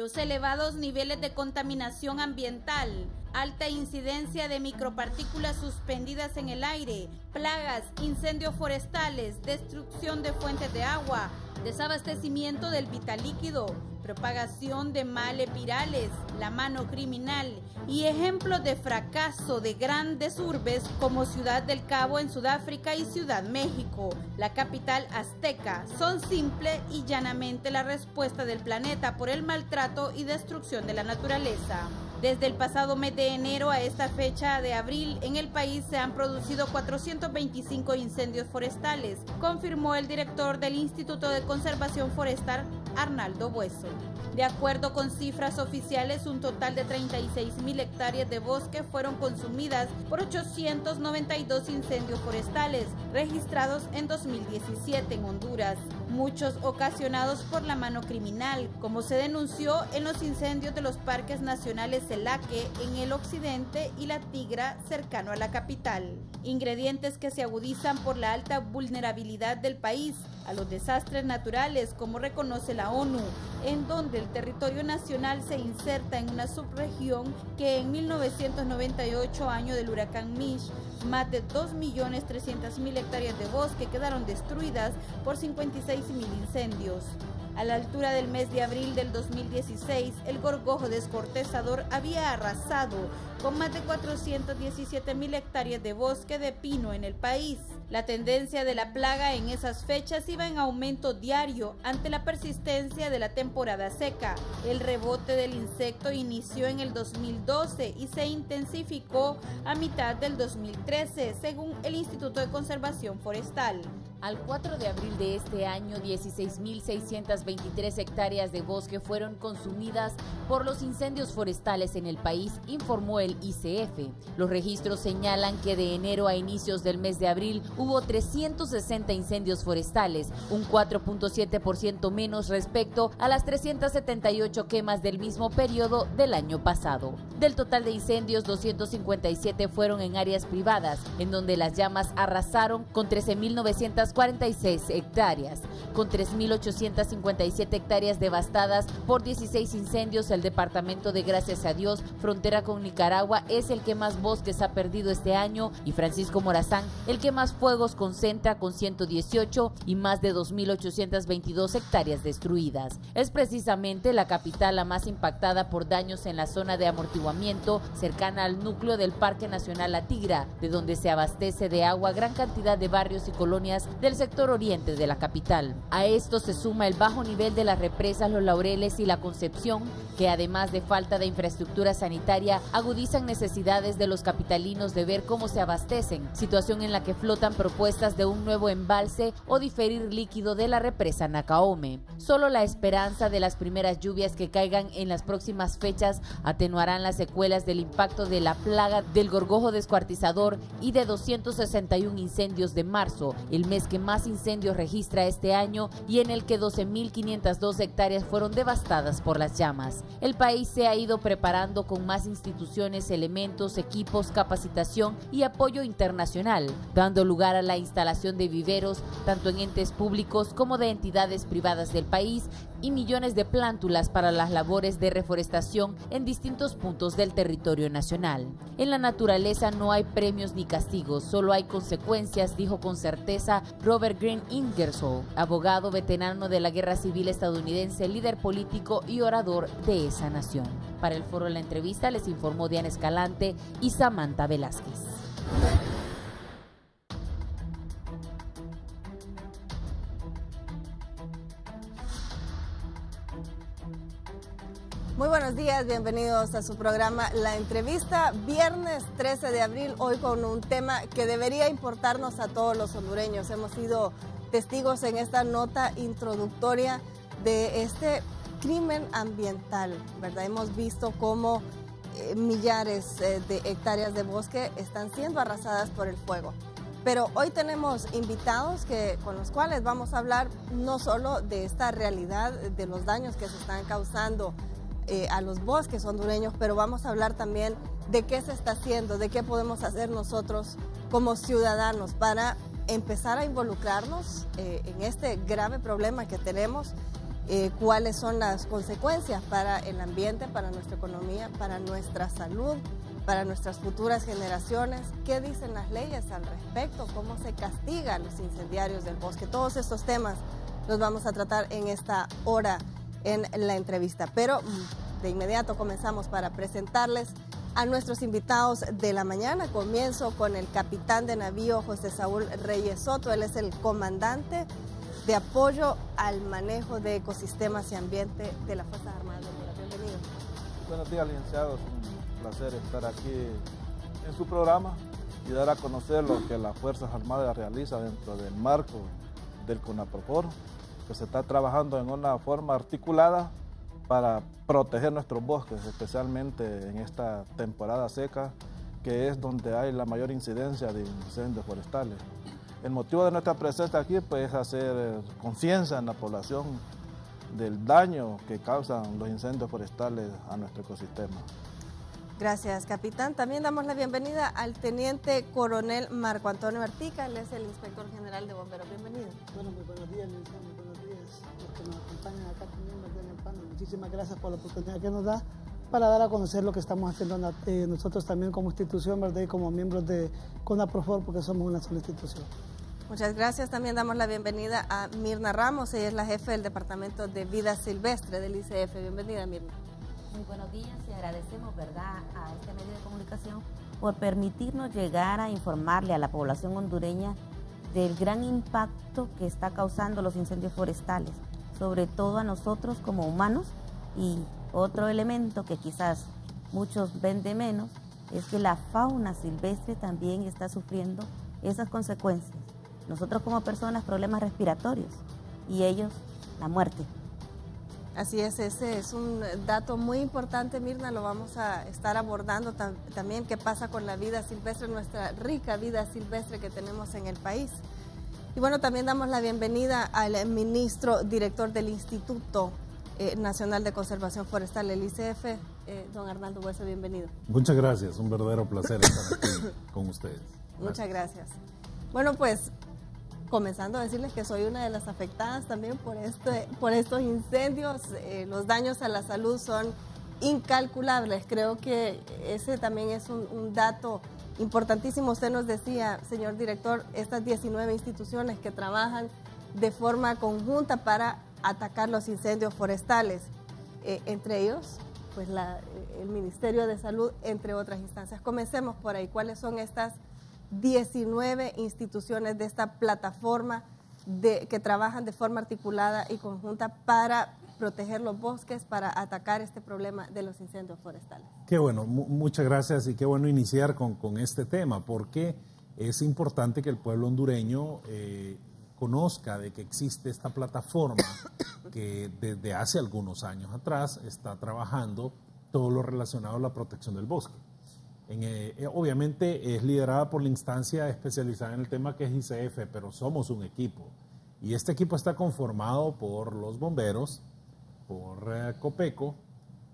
Los elevados niveles de contaminación ambiental, alta incidencia de micropartículas suspendidas en el aire, plagas, incendios forestales, destrucción de fuentes de agua, desabastecimiento del vital líquido, propagación de males virales, la mano criminal y ejemplos de fracaso de grandes urbes como Ciudad del Cabo en Sudáfrica y Ciudad México, la capital azteca, son simple y llanamente la respuesta del planeta por el maltrato y destrucción de la naturaleza. Desde el pasado mes de enero a esta fecha de abril, en el país se han producido 425 incendios forestales, confirmó el director del Instituto de Conservación Forestal, Arnaldo Bueso. De acuerdo con cifras oficiales, un total de 36.000 hectáreas de bosque fueron consumidas por 892 incendios forestales registrados en 2017 en Honduras, muchos ocasionados por la mano criminal, como se denunció en los incendios de los parques nacionales Celaque en el occidente y La Tigra cercano a la capital. Ingredientes que se agudizan por la alta vulnerabilidad del país a los desastres naturales, como reconoce la ONU, en donde el territorio nacional se inserta en una subregión que en 1998, año del huracán Mitch, más de 2.300.000 hectáreas de bosque quedaron destruidas por 56.000 incendios. A la altura del mes de abril del 2016, el gorgojo descortezador había arrasado con más de 417.000 hectáreas de bosque de pino en el país. La tendencia de la plaga en esas fechas iba en aumento diario ante la persistencia de la temporada seca. El rebote del insecto inició en el 2012 y se intensificó a mitad del 2013, según el Instituto de Conservación Forestal. Al 4 de abril de este año, 16.623 hectáreas de bosque fueron consumidas por los incendios forestales en el país, informó el ICF. Los registros señalan que de enero a inicios del mes de abril hubo 360 incendios forestales, un 4.7% menos respecto a las 378 quemas del mismo periodo del año pasado. Del total de incendios, 257 fueron en áreas privadas, en donde las llamas arrasaron con 13.946 hectáreas, con 3.857 hectáreas devastadas por 16 incendios. El departamento de Gracias a Dios, frontera con Nicaragua, es el que más bosques ha perdido este año, y Francisco Morazán, el que más fuegos concentra, con 118 y más de 2.822 hectáreas destruidas. Es precisamente la capital la más impactada por daños en la zona de amortiguamiento cercana al núcleo del Parque Nacional La Tigra, de donde se abastece de agua gran cantidad de barrios y colonias del sector oriente de la capital. A esto se suma el bajo nivel de las represas Los Laureles y La Concepción, que además de falta de infraestructura sanitaria, agudizan necesidades de los capitalinos de ver cómo se abastecen, situación en la que flotan propuestas de un nuevo embalse o diferir líquido de la represa Nacaome. Solo la esperanza de las primeras lluvias que caigan en las próximas fechas atenuarán las secuelas del impacto de la plaga del gorgojo descuartizador y de 261 incendios de marzo, el mes que más incendios registra este año y en el que 12.502 hectáreas fueron devastadas por las llamas. El país se ha ido preparando con más instituciones, elementos, equipos, capacitación y apoyo internacional, dando lugar a la instalación de viveros, tanto en entes públicos como de entidades privadas del país, y millones de plántulas para las labores de reforestación en distintos puntos del territorio nacional. En la naturaleza no hay premios ni castigos, solo hay consecuencias, dijo con certeza Robert Green Ingersoll, abogado veterano de la Guerra Civil estadounidense, líder político y orador de esa nación. Para el Foro La Entrevista les informó Diana Escalante y Samantha Velázquez. Muy buenos días, bienvenidos a su programa La Entrevista, viernes 13 de abril, hoy con un tema que debería importarnos a todos los hondureños. Hemos sido testigos en esta nota introductoria de este crimen ambiental, ¿verdad? Hemos visto cómo millares de hectáreas de bosque están siendo arrasadas por el fuego. Pero hoy tenemos invitados con los cuales vamos a hablar no solo de esta realidad, de los daños que se están causando a los bosques hondureños, pero vamos a hablar también de qué se está haciendo, de qué podemos hacer nosotros como ciudadanos para empezar a involucrarnos en este grave problema que tenemos cuáles son las consecuencias para el ambiente, para nuestra economía, para nuestra salud, para nuestras futuras generaciones. ¿Qué dicen las leyes al respecto? ¿Cómo se castiga a los incendiarios del bosque? Todos estos temas los vamos a tratar en esta hora en la entrevista. Pero de inmediato comenzamos para presentarles a nuestros invitados de la mañana. Comienzo con el capitán de navío José Saúl Reyes Soto. Él es el comandante de apoyo al manejo de ecosistemas y ambiente de las Fuerzas Armadas de Honduras. Bienvenido. Buenos días, licenciados. Un placer estar aquí en su programa y dar a conocer lo que las Fuerzas Armadas realizan dentro del marco del CONAPROFOR, que se está trabajando en una forma articulada para proteger nuestros bosques, especialmente en esta temporada seca, que es donde hay la mayor incidencia de incendios forestales. El motivo de nuestra presencia aquí pues, es hacer conciencia en la población del daño que causan los incendios forestales a nuestro ecosistema. Gracias, capitán. También damos la bienvenida al teniente coronel Marco Antonio Artica. Él es el inspector general de bomberos. Bienvenido. Bueno, muy buenos días, licenciado. Muy buenos días los que nos acompañan acá también en el panel. Muchísimas gracias por la oportunidad que nos da para dar a conocer lo que estamos haciendo nosotros también como institución, ¿verdad? Y como miembros de CONAPROFOR, porque somos una sola institución. Muchas gracias. También damos la bienvenida a Mirna Ramos. Ella es la jefe del Departamento de Vida Silvestre del ICF. Bienvenida, Mirna. Muy buenos días y agradecemos, ¿verdad?, a este medio de comunicación por permitirnos llegar a informarle a la población hondureña del gran impacto que está causando los incendios forestales, sobre todo a nosotros como humanos. Y otro elemento que quizás muchos ven de menos es que la fauna silvestre también está sufriendo esas consecuencias. Nosotros como personas, problemas respiratorios, y ellos, la muerte. Así es, ese es un dato muy importante, Mirna, lo vamos a estar abordando también, qué pasa con la vida silvestre, nuestra rica vida silvestre que tenemos en el país. Y bueno, también damos la bienvenida al ministro director del Instituto Nacional de Conservación Forestal, el ICF, don Arnaldo Hueso, bienvenido. Muchas gracias, un verdadero placer estar aquí con ustedes. Muchas gracias. Bueno, pues comenzando a decirles que soy una de las afectadas también por estos incendios. Los daños a la salud son incalculables. Creo que ese también es un dato importantísimo. Usted nos decía, señor director, estas 19 instituciones que trabajan de forma conjunta para atacar los incendios forestales. Entre ellos, pues el Ministerio de Salud, entre otras instancias. Comencemos por ahí. ¿Cuáles son estas 19 instituciones de esta plataforma que trabajan de forma articulada y conjunta para proteger los bosques, para atacar este problema de los incendios forestales? Qué bueno, muchas gracias y qué bueno iniciar con este tema, porque es importante que el pueblo hondureño conozca de que existe esta plataforma que desde hace algunos años atrás está trabajando todo lo relacionado a la protección del bosque. Obviamente es liderada por la instancia especializada en el tema que es ICF, pero somos un equipo. Y este equipo está conformado por los bomberos, por COPECO,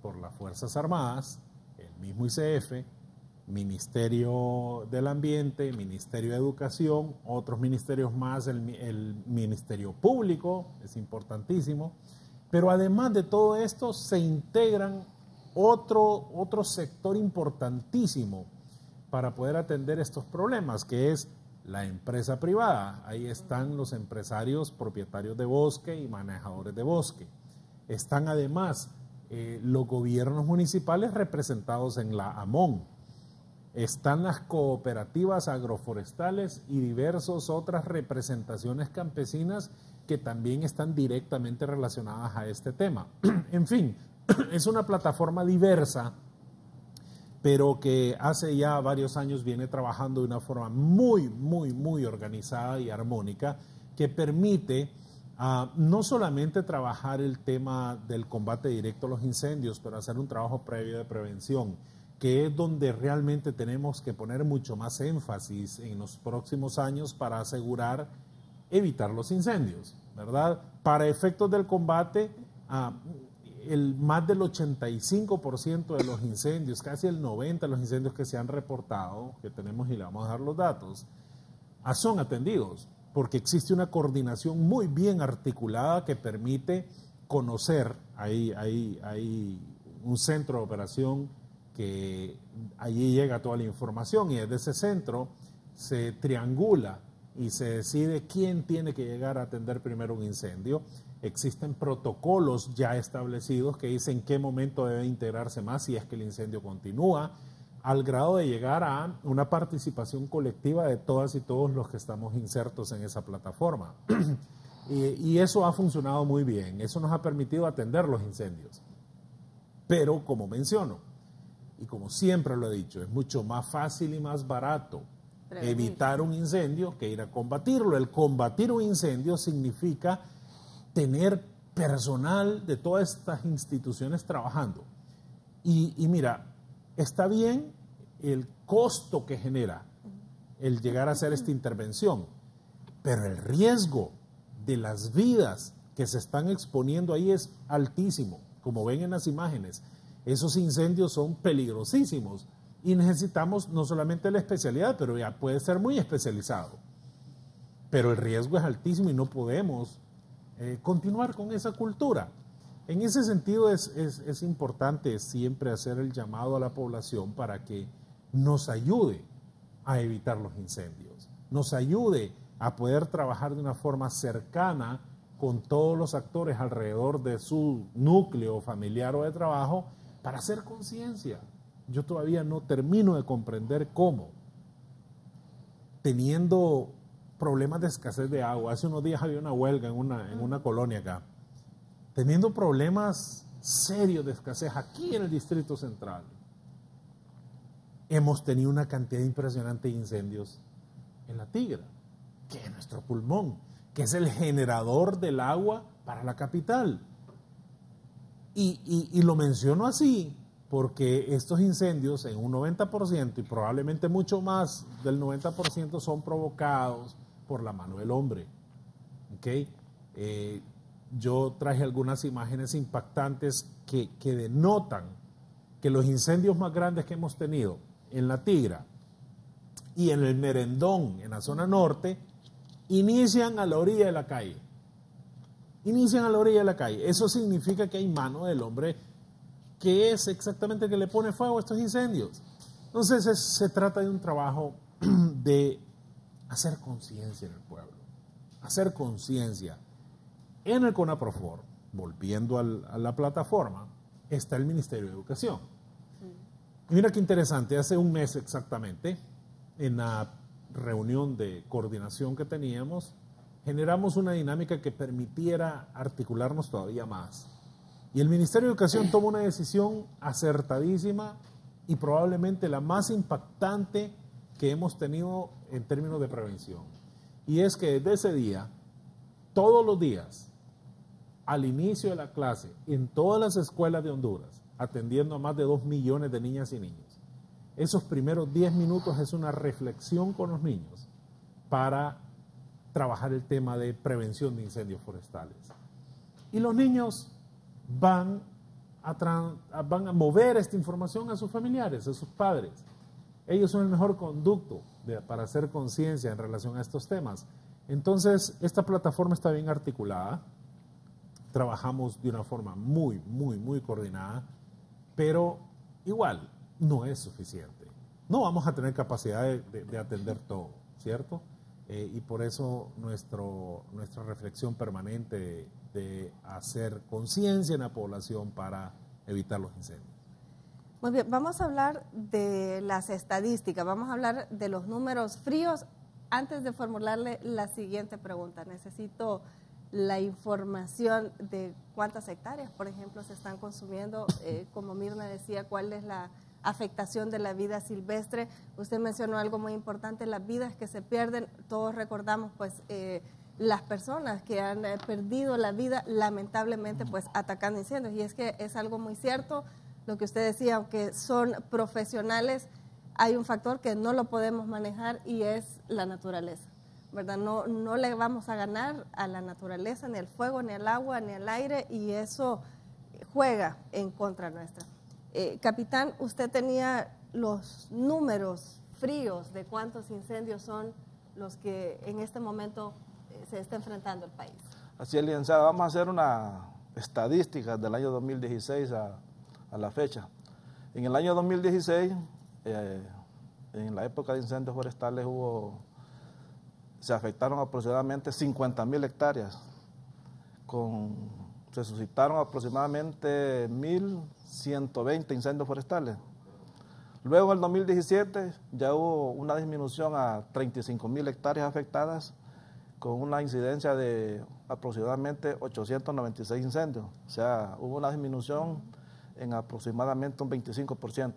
por las Fuerzas Armadas, el mismo ICF, Ministerio del Ambiente, Ministerio de Educación, otros ministerios más, el Ministerio Público, es importantísimo. Pero además de todo esto se integran otro sector importantísimo para poder atender estos problemas, que es la empresa privada. Ahí están los empresarios propietarios de bosque y manejadores de bosque. Están además los gobiernos municipales representados en la AMON. Están las cooperativas agroforestales y diversas otras representaciones campesinas que también están directamente relacionadas a este tema. En fin, es una plataforma diversa, pero que hace ya varios años viene trabajando de una forma muy organizada y armónica, que permite no solamente trabajar el tema del combate directo a los incendios, pero hacer un trabajo previo de prevención, que es donde realmente tenemos que poner mucho más énfasis en los próximos años para asegurar evitar los incendios, ¿verdad? Para efectos del combate, más del 85% de los incendios, casi el 90% de los incendios que se han reportado, que tenemos y le vamos a dar los datos, son atendidos, porque existe una coordinación muy bien articulada que permite conocer, hay un centro de operación que allí llega toda la información y desde ese centro se triangula y se decide quién tiene que llegar a atender primero un incendio. Existen protocolos ya establecidos que dicen en qué momento debe integrarse más si es que el incendio continúa, al grado de llegar a una participación colectiva de todas y todos los que estamos insertos en esa plataforma. Y eso ha funcionado muy bien, eso nos ha permitido atender los incendios. Pero, como menciono, y como siempre lo he dicho, es mucho más fácil y más barato evitar un incendio que ir a combatirlo. El combatir un incendio significa tener personal de todas estas instituciones trabajando. Y mira, está bien el costo que genera el llegar a hacer esta intervención, pero el riesgo de las vidas que se están exponiendo ahí es altísimo. Como ven en las imágenes, esos incendios son peligrosísimos y necesitamos no solamente la especialidad, pero ya puede ser muy especializado. Pero el riesgo es altísimo y no podemos continuar con esa cultura. En ese sentido es importante siempre hacer el llamado a la población para que nos ayude a evitar los incendios, nos ayude a poder trabajar de una forma cercana con todos los actores alrededor de su núcleo familiar o de trabajo para hacer conciencia. Yo todavía no termino de comprender cómo, teniendo problemas de escasez de agua, hace unos días había una huelga en una colonia acá, teniendo problemas serios de escasez aquí en el Distrito Central, hemos tenido una cantidad impresionante de incendios en La Tigra, que es nuestro pulmón, que es el generador del agua para la capital. Y lo menciono así porque estos incendios en un 90% y probablemente mucho más del 90% son provocados por la mano del hombre. ¿Okay? Yo traje algunas imágenes impactantes que denotan que los incendios más grandes que hemos tenido en La Tigra y en el Merendón, en la zona norte, inician a la orilla de la calle. Inician a la orilla de la calle. Eso significa que hay mano del hombre que es exactamente el que le pone fuego a estos incendios. Entonces se trata de un trabajo de hacer conciencia en el pueblo, hacer conciencia. En el CONAPROFOR, volviendo a la plataforma, está el Ministerio de Educación. Y mira qué interesante, hace un mes exactamente, en la reunión de coordinación que teníamos, generamos una dinámica que permitiera articularnos todavía más. Y el Ministerio de Educación toma una decisión acertadísima y probablemente la más impactante que hemos tenido en términos de prevención. Y es que desde ese día, todos los días, al inicio de la clase, en todas las escuelas de Honduras, atendiendo a más de 2 millones de niñas y niños, esos primeros 10 minutos es una reflexión con los niños para trabajar el tema de prevención de incendios forestales. Y los niños van a mover esta información a sus familiares, a sus padres. Ellos son el mejor conducto para hacer conciencia en relación a estos temas. Entonces, esta plataforma está bien articulada, trabajamos de una forma muy coordinada, pero igual no es suficiente. No vamos a tener capacidad de atender todo, ¿cierto? Y por eso nuestra reflexión permanente de hacer conciencia en la población para evitar los incendios. Muy bien, vamos a hablar de las estadísticas, vamos a hablar de los números fríos. Antes de formularle la siguiente pregunta, necesito la información de cuántas hectáreas, por ejemplo, se están consumiendo, como Mirna decía, cuál es la afectación de la vida silvestre. Usted mencionó algo muy importante, las vidas que se pierden. Todos recordamos pues las personas que han perdido la vida lamentablemente pues atacando incendios, y es que es algo muy cierto lo que usted decía, aunque son profesionales, hay un factor que no lo podemos manejar y es la naturaleza, ¿verdad? No le vamos a ganar a la naturaleza, ni al fuego, ni al agua, ni al aire, y eso juega en contra nuestra. Capitán, usted tenía los números fríos de cuántos incendios son los que en este momento se está enfrentando el país. Así es, licenciada, vamos a hacer estadísticas del año 2016 a la fecha. En el año 2016, en la época de incendios forestales, se afectaron aproximadamente 50.000 hectáreas. Se suscitaron aproximadamente 1.120 incendios forestales. Luego, en el 2017, ya hubo una disminución a 35.000 hectáreas afectadas, con una incidencia de aproximadamente 896 incendios. O sea, hubo una disminución en aproximadamente un 25%.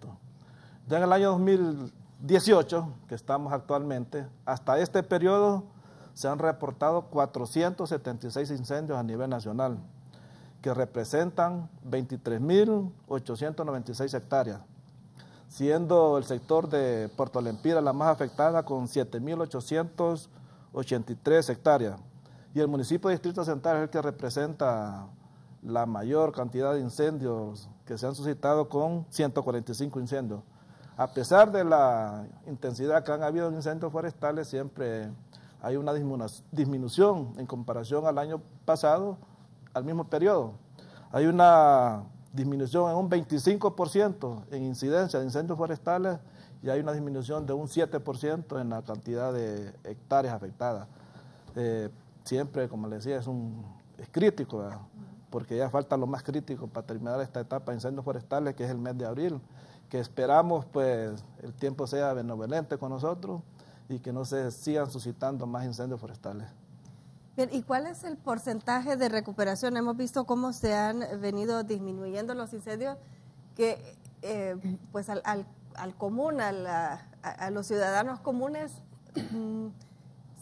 Ya en el año 2018, que estamos actualmente, hasta este periodo se han reportado 476 incendios a nivel nacional, que representan 23.896 hectáreas, siendo el sector de Puerto Lempira la más afectada con 7.883 hectáreas. Y el municipio de Distrito Central es el que representa la mayor cantidad de incendios que se han suscitado con 145 incendios. A pesar de la intensidad que han habido en incendios forestales, siempre hay una disminución en comparación al año pasado, al mismo periodo. Hay una disminución en un 25% en incidencia de incendios forestales y hay una disminución de un 7% en la cantidad de hectáreas afectadas. Siempre, como les decía, es crítico, ¿verdad? Porque ya falta lo más crítico para terminar esta etapa de incendios forestales, que es el mes de abril, que esperamos pues el tiempo sea benevolente con nosotros y que no se sigan suscitando más incendios forestales. Bien, ¿y cuál es el porcentaje de recuperación? Hemos visto cómo se han venido disminuyendo los incendios, que pues al común, a los ciudadanos comunes,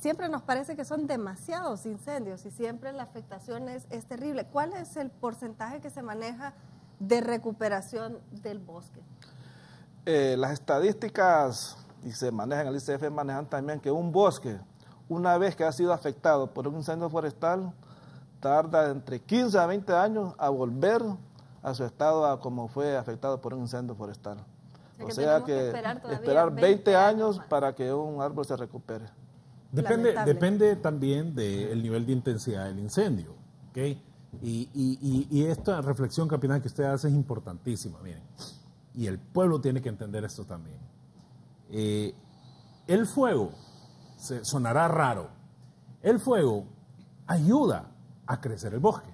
siempre nos parece que son demasiados incendios y siempre la afectación es terrible. ¿Cuál es el porcentaje que se maneja de recuperación del bosque? Las estadísticas, y se manejan, el ICF manejan también que un bosque, una vez que ha sido afectado por un incendio forestal, tarda entre 15 a 20 años a volver a su estado a como fue afectado por un incendio forestal. O sea que esperar 20 años para que un árbol se recupere. Depende también del nivel de intensidad del incendio, ¿okay? Y esta reflexión, capitán, que usted hace es importantísima, miren. Y el pueblo tiene que entender esto también. El fuego, sonará raro, el fuego ayuda a crecer el bosque,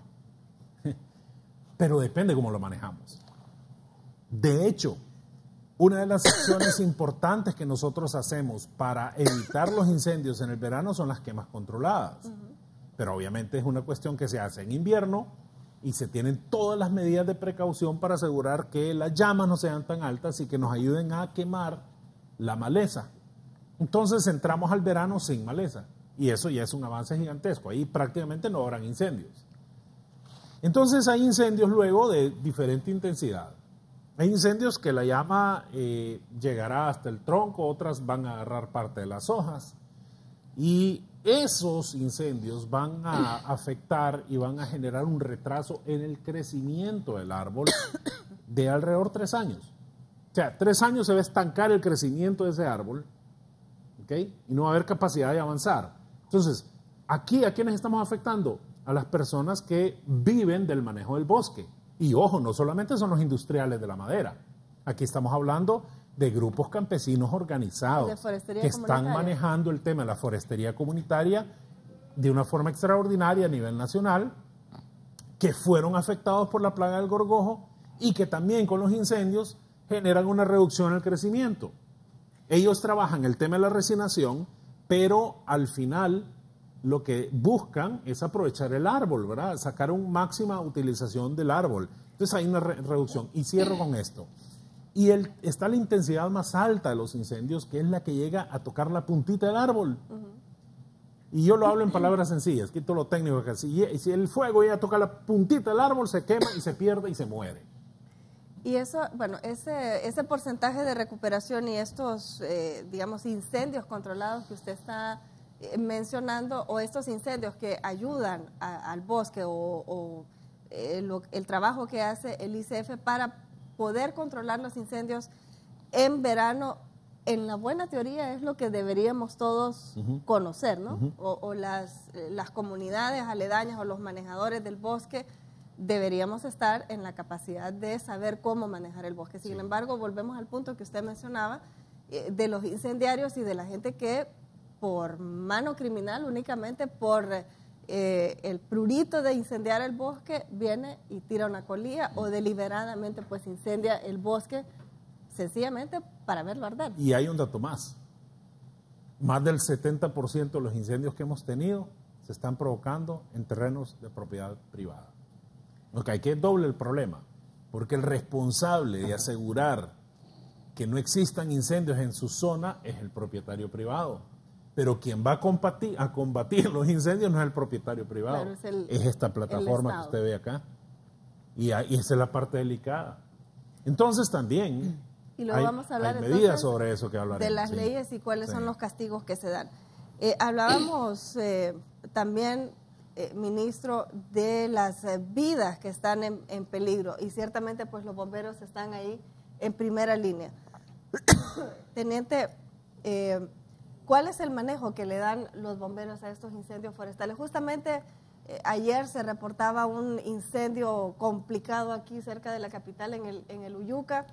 pero depende cómo lo manejamos. De hecho, una de las acciones importantes que nosotros hacemos para evitar los incendios en el verano son las quemas controladas. Pero obviamente es una cuestión que se hace en invierno y se tienen todas las medidas de precaución para asegurar que las llamas no sean tan altas y que nos ayuden a quemar la maleza. Entonces entramos al verano sin maleza y eso ya es un avance gigantesco. Ahí prácticamente no habrán incendios. Entonces hay incendios luego de diferente intensidad. Hay incendios que la llama llegará hasta el tronco, otras van a agarrar parte de las hojas y esos incendios van a afectar y van a generar un retraso en el crecimiento del árbol de alrededor de 3 años. O sea, 3 años se va a estancar el crecimiento de ese árbol, ¿okay? Y no va a haber capacidad de avanzar. Entonces, aquí, ¿a quiénes estamos afectando? A las personas que viven del manejo del bosque. Y ojo, no solamente son los industriales de la madera. Aquí estamos hablando de grupos campesinos organizados que están manejando el tema de la forestería comunitaria de una forma extraordinaria a nivel nacional, que fueron afectados por la plaga del gorgojo y que también con los incendios generan una reducción en el crecimiento. Ellos trabajan el tema de la resinación, pero al final lo que buscan es aprovechar el árbol, ¿verdad? Sacar una máxima utilización del árbol. Entonces hay una reducción. Y cierro con esto. Y está la intensidad más alta de los incendios, que es la que llega a tocar la puntita del árbol. Y yo lo hablo en palabras sencillas, quito lo técnico que si el fuego llega a tocar la puntita del árbol, se quema y se pierde y se muere. Y eso, bueno, ese porcentaje de recuperación y estos, digamos, incendios controlados que usted está mencionando, o estos incendios que ayudan al bosque o el trabajo que hace el ICF para poder controlar los incendios en verano, en la buena teoría es lo que deberíamos todos conocer, ¿no? O las comunidades aledañas o los manejadores del bosque deberíamos estar en la capacidad de saber cómo manejar el bosque. Sin embargo, volvemos al punto que usted mencionaba, de los incendiarios y de la gente que por mano criminal, únicamente por el prurito de incendiar el bosque, viene y tira una colilla o deliberadamente pues incendia el bosque sencillamente para verlo arder. Y hay un dato más. Más del 70% de los incendios que hemos tenido se están provocando en terrenos de propiedad privada. Okay, que es doble el problema, porque el responsable de asegurar que no existan incendios en su zona es el propietario privado. Pero quien va a combatir los incendios no es el propietario privado, claro, es esta plataforma que usted ve acá. Y esa es la parte delicada. Entonces también y luego vamos a hablar hay medidas sobre eso que hablaremos. De las leyes y cuáles son los castigos que se dan. Hablábamos también, ministro, de las vidas que están en peligro y ciertamente pues los bomberos están ahí en primera línea. Teniente, ¿cuál es el manejo que le dan los bomberos a estos incendios forestales? Justamente ayer se reportaba un incendio complicado aquí cerca de la capital, en el Uyuca.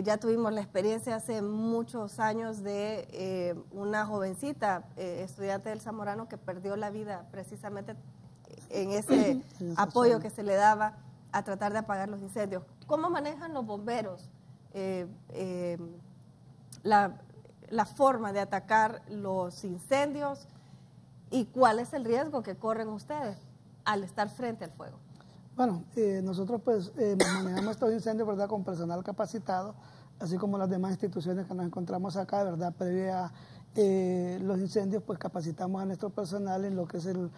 Ya tuvimos la experiencia hace muchos años de una jovencita estudiante del Zamorano que perdió la vida precisamente en ese apoyo que se le daba a tratar de apagar los incendios. ¿Cómo manejan los bomberos la forma de atacar los incendios y cuál es el riesgo que corren ustedes al estar frente al fuego? Bueno, nosotros pues manejamos estos incendios, ¿verdad?, con personal capacitado, así como las demás instituciones que nos encontramos acá, ¿verdad?, previa a los incendios, pues capacitamos a nuestro personal en lo que es el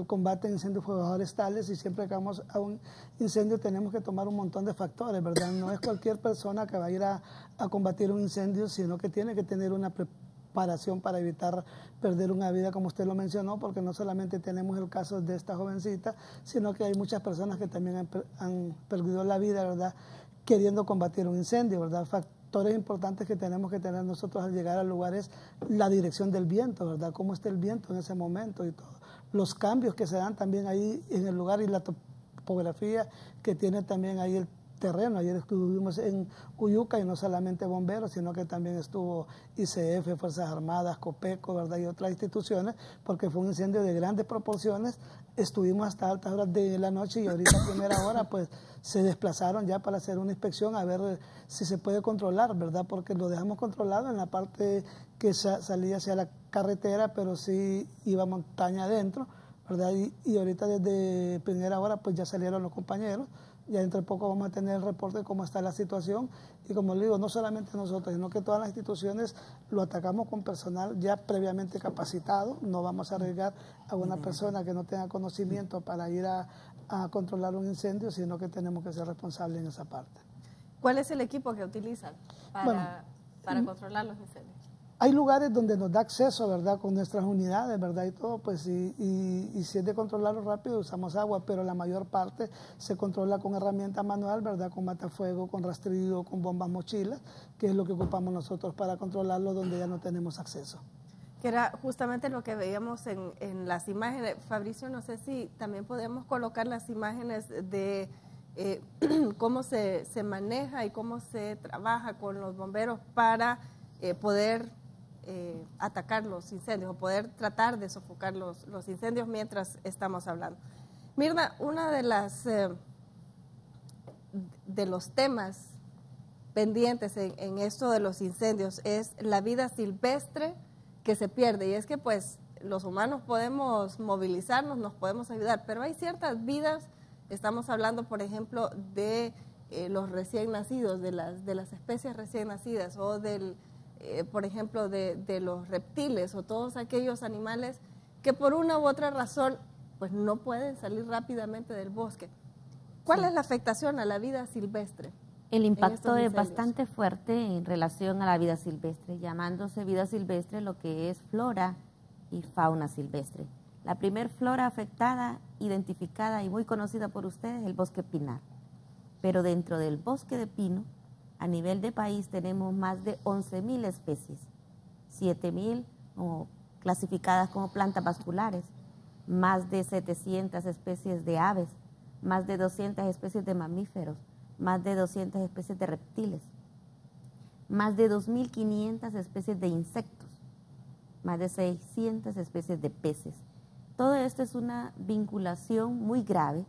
combate a incendios forestales, y siempre que vamos a un incendio tenemos que tomar un montón de factores, ¿verdad? No es cualquier persona que va a ir a combatir un incendio, sino que tiene que tener una preparación para evitar perder una vida, como usted lo mencionó, porque no solamente tenemos el caso de esta jovencita, sino que hay muchas personas que también han perdido la vida, ¿verdad?, queriendo combatir un incendio, ¿verdad? Factores importantes que tenemos que tener nosotros al llegar al lugar es la dirección del viento, ¿verdad? Cómo está el viento en ese momento y todo. Los cambios que se dan también ahí en el lugar y la topografía que tiene también ahí el terreno. Ayer estuvimos en Uyuca y no solamente bomberos, sino que también estuvo ICF, Fuerzas Armadas, Copeco, ¿verdad?, y otras instituciones, porque fue un incendio de grandes proporciones. Estuvimos hasta altas horas de la noche y ahorita a primera hora pues se desplazaron ya para hacer una inspección a ver si se puede controlar, ¿verdad?, porque lo dejamos controlado en la parte que salía hacia la carretera, pero sí iba montaña adentro, ¿verdad? Y ahorita desde primera hora pues ya salieron los compañeros. Ya dentro de poco vamos a tener el reporte de cómo está la situación y, como le digo, no solamente nosotros, sino que todas las instituciones lo atacamos con personal ya previamente capacitado. No vamos a arriesgar a una persona que no tenga conocimiento para ir a controlar un incendio, sino que tenemos que ser responsables en esa parte. ¿Cuál es el equipo que utilizan para controlar los incendios? Hay lugares donde nos da acceso, ¿verdad?, con nuestras unidades, ¿verdad?, y todo, pues, y si es de controlarlo rápido, usamos agua, pero la mayor parte se controla con herramienta manual, ¿verdad?, con matafuego, con rastrillo, con bombas mochilas, que es lo que ocupamos nosotros para controlarlo donde ya no tenemos acceso. Que era justamente lo que veíamos en las imágenes. Fabricio, no sé si también podemos colocar las imágenes de cómo se maneja y cómo se trabaja con los bomberos para poder atacar los incendios o poder tratar de sofocar los incendios mientras estamos hablando. Mirna, una de los temas pendientes en esto de los incendios es la vida silvestre que se pierde, y es que pues los humanos podemos movilizarnos, nos podemos ayudar, pero hay ciertas vidas, estamos hablando por ejemplo de los recién nacidos, de las especies recién nacidas, o por ejemplo, de los reptiles o todos aquellos animales que por una u otra razón pues no pueden salir rápidamente del bosque. ¿Cuál es la afectación a la vida silvestre? El impacto es bastante fuerte en relación a la vida silvestre, llamándose vida silvestre lo que es flora y fauna silvestre. La primer flora afectada, identificada y muy conocida por ustedes, es el bosque pinar. Pero dentro del bosque de pino, a nivel de país tenemos más de 11.000 especies, 7.000 clasificadas como plantas vasculares, más de 700 especies de aves, más de 200 especies de mamíferos, más de 200 especies de reptiles, más de 2.500 especies de insectos, más de 600 especies de peces. Todo esto es una vinculación muy grave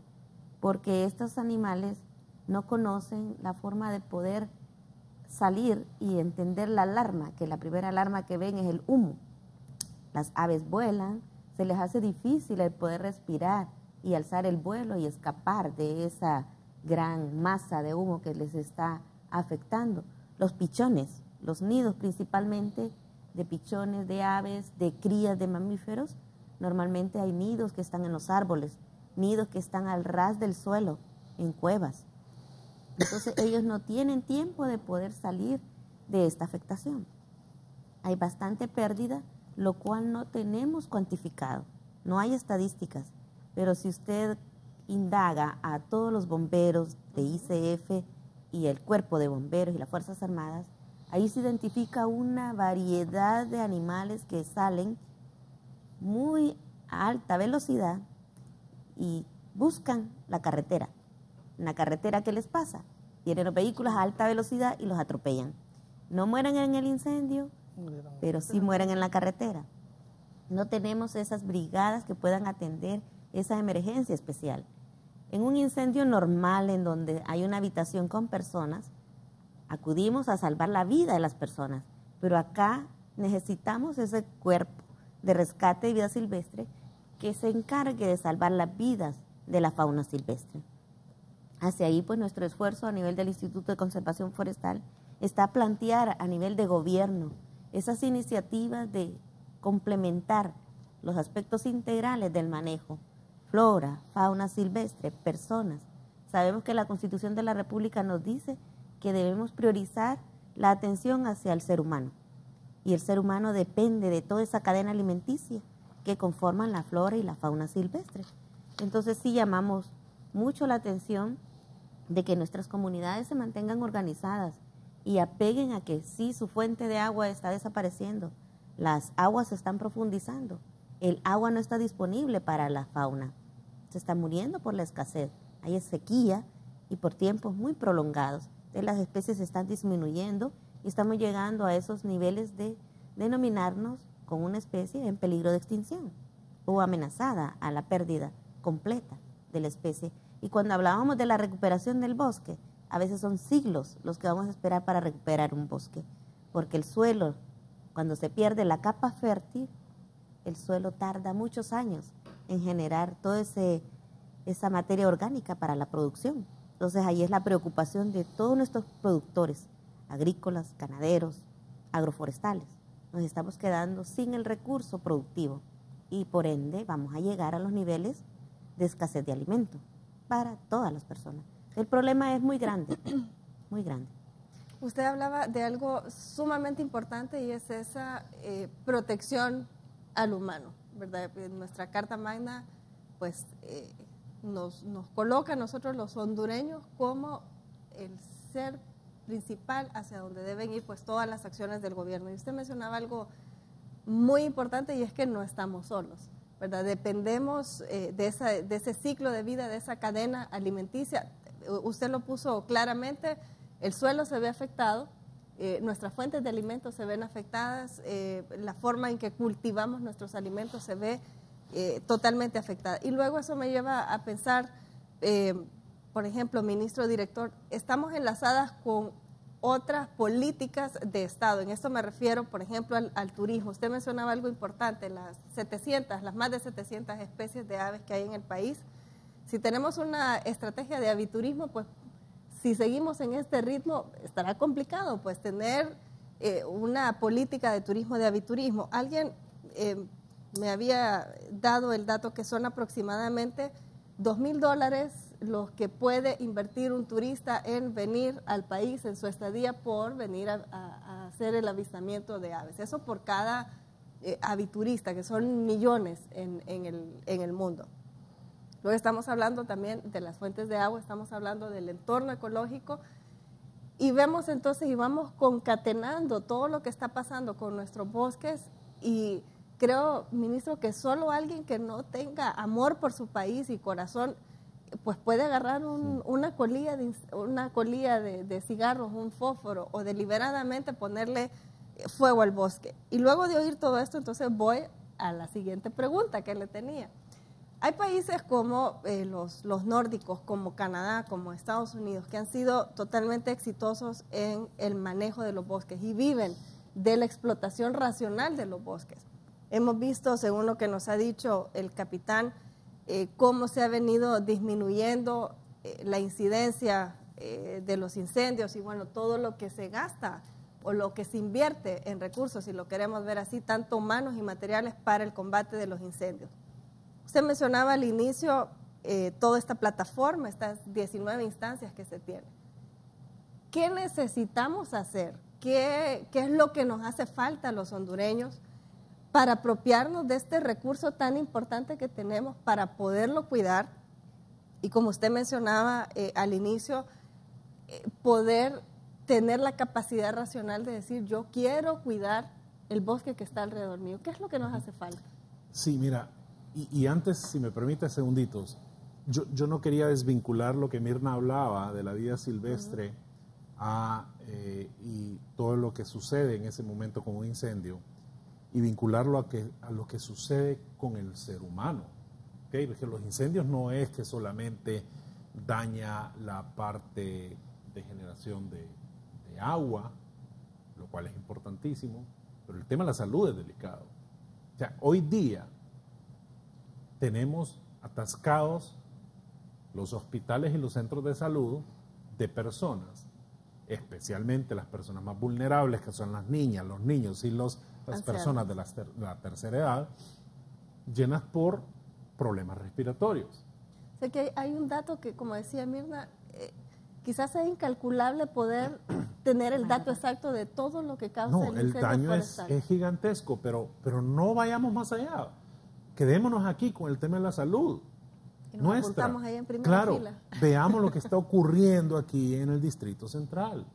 porque estos animales no conocen la forma de poder salir y entender la alarma, que la primera alarma que ven es el humo. Las aves vuelan, se les hace difícil el poder respirar y alzar el vuelo y escapar de esa gran masa de humo que les está afectando. Los pichones, los nidos principalmente de pichones, de aves, de crías de mamíferos, normalmente hay nidos que están en los árboles, nidos que están al ras del suelo, en cuevas. Entonces ellos no tienen tiempo de poder salir de esta afectación. Hay bastante pérdida, lo cual no tenemos cuantificado, no hay estadísticas, pero si usted indaga a todos los bomberos de ICF y el Cuerpo de Bomberos y las Fuerzas Armadas, ahí se identifica una variedad de animales que salen muy a alta velocidad y buscan la carretera. En la carretera, ¿qué les pasa? Tienen los vehículos a alta velocidad y los atropellan. No mueren en el incendio, pero sí mueren en la carretera. No tenemos esas brigadas que puedan atender esa emergencia especial. En un incendio normal en donde hay una habitación con personas, acudimos a salvar la vida de las personas, pero acá necesitamos ese cuerpo de rescate de vida silvestre que se encargue de salvar las vidas de la fauna silvestre. Hacia ahí, pues, nuestro esfuerzo a nivel del Instituto de Conservación Forestal está a plantear a nivel de gobierno esas iniciativas de complementar los aspectos integrales del manejo, flora, fauna silvestre, personas. Sabemos que la Constitución de la República nos dice que debemos priorizar la atención hacia el ser humano. Y el ser humano depende de toda esa cadena alimenticia que conforman la flora y la fauna silvestre. Entonces sí llamamos mucho la atención de que nuestras comunidades se mantengan organizadas y apeguen a que sí, su fuente de agua está desapareciendo, las aguas se están profundizando, el agua no está disponible para la fauna, se está muriendo por la escasez, hay sequía y por tiempos muy prolongados, las especies están disminuyendo y estamos llegando a esos niveles de denominarnos como una especie en peligro de extinción o amenazada a la pérdida completa de la especie. Y cuando hablábamos de la recuperación del bosque, a veces son siglos los que vamos a esperar para recuperar un bosque, porque el suelo, cuando se pierde la capa fértil, el suelo tarda muchos años en generar toda esa materia orgánica para la producción. Entonces ahí es la preocupación de todos nuestros productores, agrícolas, ganaderos, agroforestales. Nos estamos quedando sin el recurso productivo y por ende vamos a llegar a los niveles de escasez de alimento para todas las personas. El problema es muy grande, muy grande. Usted hablaba de algo sumamente importante y es esa protección al humano, ¿verdad? En nuestra Carta Magna, pues, nos coloca a nosotros los hondureños como el ser principal hacia donde deben ir pues todas las acciones del gobierno. Y usted mencionaba algo muy importante y es que no estamos solos, ¿verdad? Dependemos de ese ciclo de vida, de esa cadena alimenticia. Usted lo puso claramente, el suelo se ve afectado, nuestras fuentes de alimentos se ven afectadas, la forma en que cultivamos nuestros alimentos se ve totalmente afectada. Y luego eso me lleva a pensar, por ejemplo, ministro director, estamos enlazadas con otras políticas de Estado. En esto me refiero, por ejemplo, al turismo. Usted mencionaba algo importante, las más de 700 especies de aves que hay en el país. Si tenemos una estrategia de aviturismo, pues si seguimos en este ritmo, estará complicado pues tener una política de turismo, de aviturismo. Alguien me había dado el dato que son aproximadamente $2,000 los que puede invertir un turista en venir al país en su estadía por venir a hacer el avistamiento de aves. Eso por cada aviturista, que son millones en el mundo. Luego estamos hablando también de las fuentes de agua, estamos hablando del entorno ecológico y vemos entonces y vamos concatenando todo lo que está pasando con nuestros bosques y creo, ministro, que solo alguien que no tenga amor por su país y corazón pues puede agarrar una colilla de cigarros, un fósforo, o deliberadamente ponerle fuego al bosque. Y luego de oír todo esto, entonces voy a la siguiente pregunta que le tenía. Hay países como los nórdicos, como Canadá, como Estados Unidos, que han sido totalmente exitosos en el manejo de los bosques y viven de la explotación racional de los bosques. Hemos visto, según lo que nos ha dicho el capitán, cómo se ha venido disminuyendo la incidencia de los incendios y bueno, todo lo que se gasta o lo que se invierte en recursos, si lo queremos ver así, tanto humanos y materiales para el combate de los incendios. Usted mencionaba al inicio toda esta plataforma, estas 19 instancias que se tienen. ¿Qué necesitamos hacer? ¿Qué es lo que nos hace falta a los hondureños para apropiarnos de este recurso tan importante que tenemos para poderlo cuidar? Y como usted mencionaba al inicio, poder tener la capacidad racional de decir, yo quiero cuidar el bosque que está alrededor mío. ¿Qué es lo que nos hace falta? Sí, mira, y antes, si me permite segunditos, yo no quería desvincular lo que Mirna hablaba de la vida silvestre y todo lo que sucede en ese momento con un incendio y vincularlo a lo que sucede con el ser humano. ¿Okay? Porque los incendios no es que solamente daña la parte de generación de agua, lo cual es importantísimo, pero el tema de la salud es delicado. O sea, hoy día tenemos atascados los hospitales y los centros de salud de personas, especialmente las personas más vulnerables, que son las niñas, los niños y las personas de la tercera edad, llenas por problemas respiratorios. Sé que hay un dato que, como decía Mirna, quizás es incalculable poder tener el dato exacto de todo lo que causa el incendio forestal. No, el daño es gigantesco, pero no vayamos más allá. Quedémonos aquí con el tema de la salud. Y nos apuntamos ahí en primera claro, fila. Veamos lo que está ocurriendo aquí en el Distrito Central.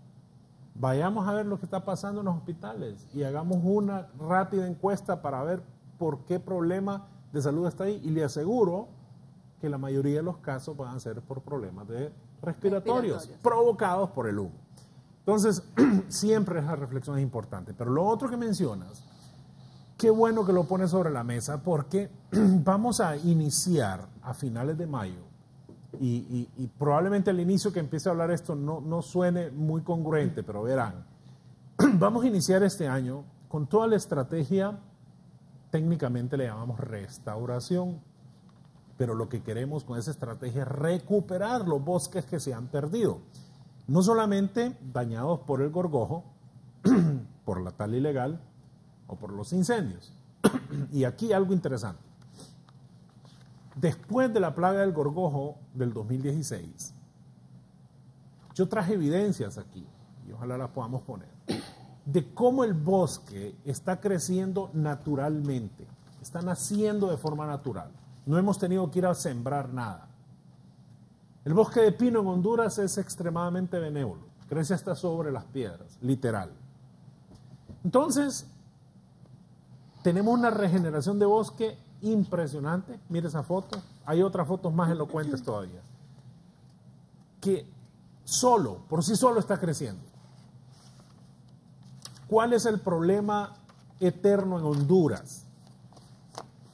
Vayamos a ver lo que está pasando en los hospitales y hagamos una rápida encuesta para ver por qué problema de salud está ahí. Y le aseguro que la mayoría de los casos van a ser por problemas respiratorios provocados por el humo. Entonces, siempre esa reflexión es importante. Pero lo otro que mencionas, qué bueno que lo pones sobre la mesa, porque vamos a iniciar a finales de mayo, y probablemente al inicio que empiece a hablar esto no suene muy congruente, pero verán, vamos a iniciar este año con toda la estrategia, técnicamente le llamamos restauración, pero lo que queremos con esa estrategia es recuperar los bosques que se han perdido, no solamente dañados por el gorgojo, por la tala ilegal, o por los incendios. Y aquí algo interesante. Después de la plaga del gorgojo del 2016, yo traje evidencias aquí, y ojalá las podamos poner, de cómo el bosque está creciendo naturalmente, está naciendo de forma natural. No hemos tenido que ir a sembrar nada. El bosque de pino en Honduras es extremadamente benévolo, crece hasta sobre las piedras, literal. Entonces, tenemos una regeneración de bosque impresionante. Mire esa foto. Hay otras fotos más elocuentes todavía. Que por sí solo está creciendo. ¿Cuál es el problema eterno en Honduras?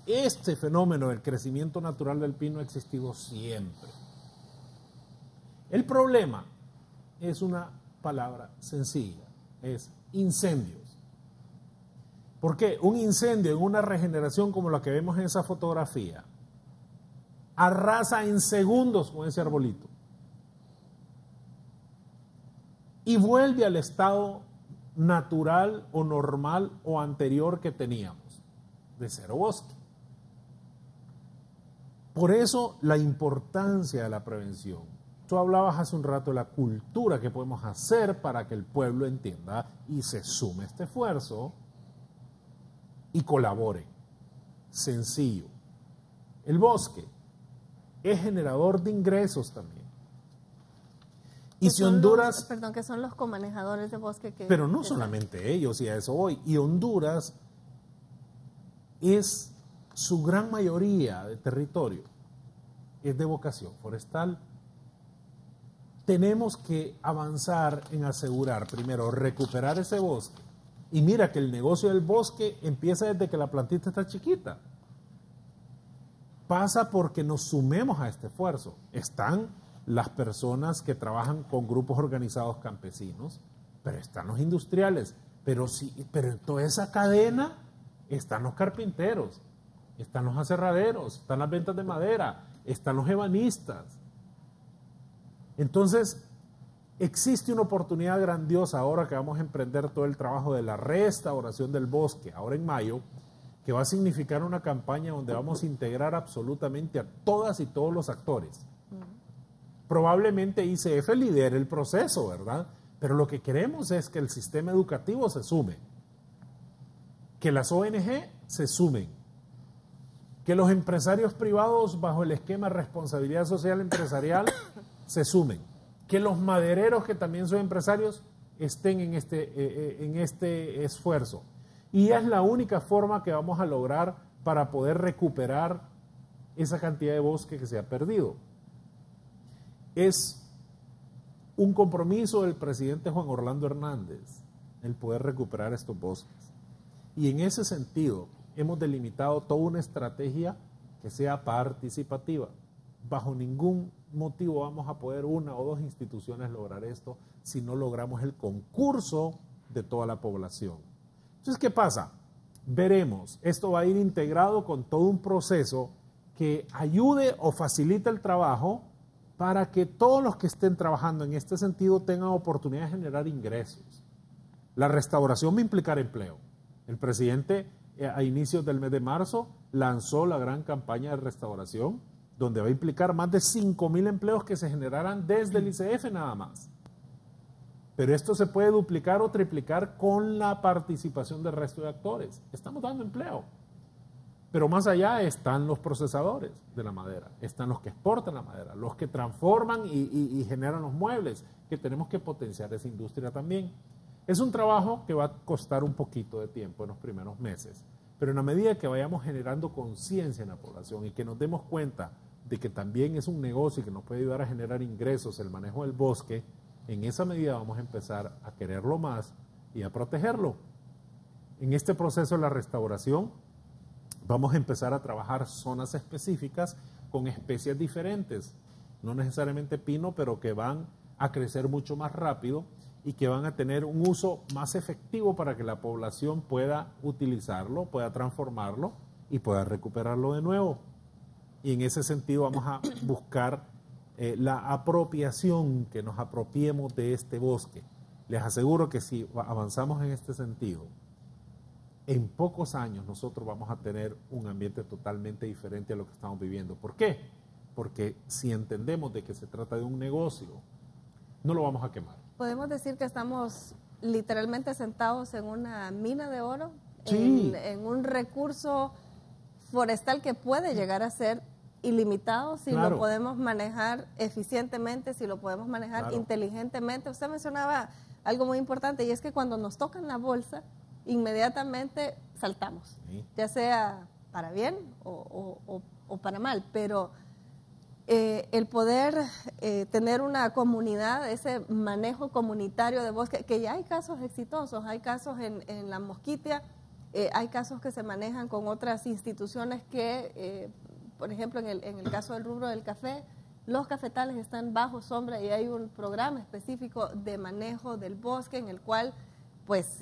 Este fenómeno del crecimiento natural del pino ha existido siempre. El problema es una palabra sencilla, es incendios. ¿Por qué? Un incendio en una regeneración como la que vemos en esa fotografía arrasa en segundos con ese arbolito y vuelve al estado natural o normal o anterior que teníamos, de cero bosque. Por eso la importancia de la prevención. Tú hablabas hace un rato de la cultura que podemos hacer para que el pueblo entienda y se sume a este esfuerzo y colabore. Sencillo. El bosque es generador de ingresos también. Y si Honduras... que son los comanejadores de bosque que... Pero no solamente ellos, y a eso voy. Y Honduras es su gran mayoría de territorio es de vocación forestal. Tenemos que avanzar en asegurar, primero, recuperar ese bosque. Y mira que el negocio del bosque empieza desde que la plantita está chiquita. Pasa porque nos sumemos a este esfuerzo. Están las personas que trabajan con grupos organizados campesinos, pero están los industriales. Pero en toda esa cadena están los carpinteros, están los aserraderos, están las ventas de madera, están los ebanistas. Entonces, existe una oportunidad grandiosa ahora que vamos a emprender todo el trabajo de la restauración del bosque, ahora en mayo, que va a significar una campaña donde vamos a integrar absolutamente a todas y todos los actores. Probablemente ICF lidere el proceso, ¿verdad? Pero lo que queremos es que el sistema educativo se sume, que las ONG se sumen, que los empresarios privados bajo el esquema de responsabilidad social empresarial se sumen, que los madereros que también son empresarios estén en este esfuerzo. Y es la única forma que vamos a lograr para poder recuperar esa cantidad de bosque que se ha perdido. Es un compromiso del presidente Juan Orlando Hernández el poder recuperar estos bosques. Y en ese sentido hemos delimitado toda una estrategia que sea participativa. Bajo ningún motivo vamos a poder una o dos instituciones lograr esto si no logramos el concurso de toda la población. Entonces, ¿qué pasa? Veremos, esto va a ir integrado con todo un proceso que ayude o facilite el trabajo para que todos los que estén trabajando en este sentido tengan oportunidad de generar ingresos. La restauración va a implicar empleo. El presidente a inicios del mes de marzo lanzó la gran campaña de restauración, donde va a implicar más de 5,000 empleos que se generarán desde el ICF nada más. Pero esto se puede duplicar o triplicar con la participación del resto de actores. Estamos dando empleo. Pero más allá están los procesadores de la madera, están los que exportan la madera, los que transforman y generan los muebles, que tenemos que potenciar esa industria también. Es un trabajo que va a costar un poquito de tiempo en los primeros meses, pero en la medida que vayamos generando conciencia en la población y que nos demos cuenta de que también es un negocio y que nos puede ayudar a generar ingresos el manejo del bosque, en esa medida vamos a empezar a quererlo más y a protegerlo. En este proceso de la restauración vamos a empezar a trabajar zonas específicas con especies diferentes, no necesariamente pino, pero que van a crecer mucho más rápido y que van a tener un uso más efectivo para que la población pueda utilizarlo, pueda transformarlo y pueda recuperarlo de nuevo. Y en ese sentido vamos a buscar la apropiación, que nos apropiemos de este bosque. Les aseguro que si avanzamos en este sentido, en pocos años nosotros vamos a tener un ambiente totalmente diferente a lo que estamos viviendo. ¿Por qué? Porque si entendemos de que se trata de un negocio, no lo vamos a quemar. ¿Podemos decir que estamos literalmente sentados en una mina de oro? Sí. En un recurso forestal que puede llegar a ser ilimitado si Claro. lo podemos manejar eficientemente, si lo podemos manejar Claro. inteligentemente. Usted mencionaba algo muy importante y es que cuando nos tocan la bolsa, inmediatamente saltamos, Sí. ya sea para bien o para mal, pero el poder tener una comunidad, ese manejo comunitario de bosque, que ya hay casos exitosos, hay casos en la Mosquitia, hay casos que se manejan con otras instituciones que, por ejemplo, en el caso del rubro del café, los cafetales están bajo sombra y hay un programa específico de manejo del bosque en el cual, pues,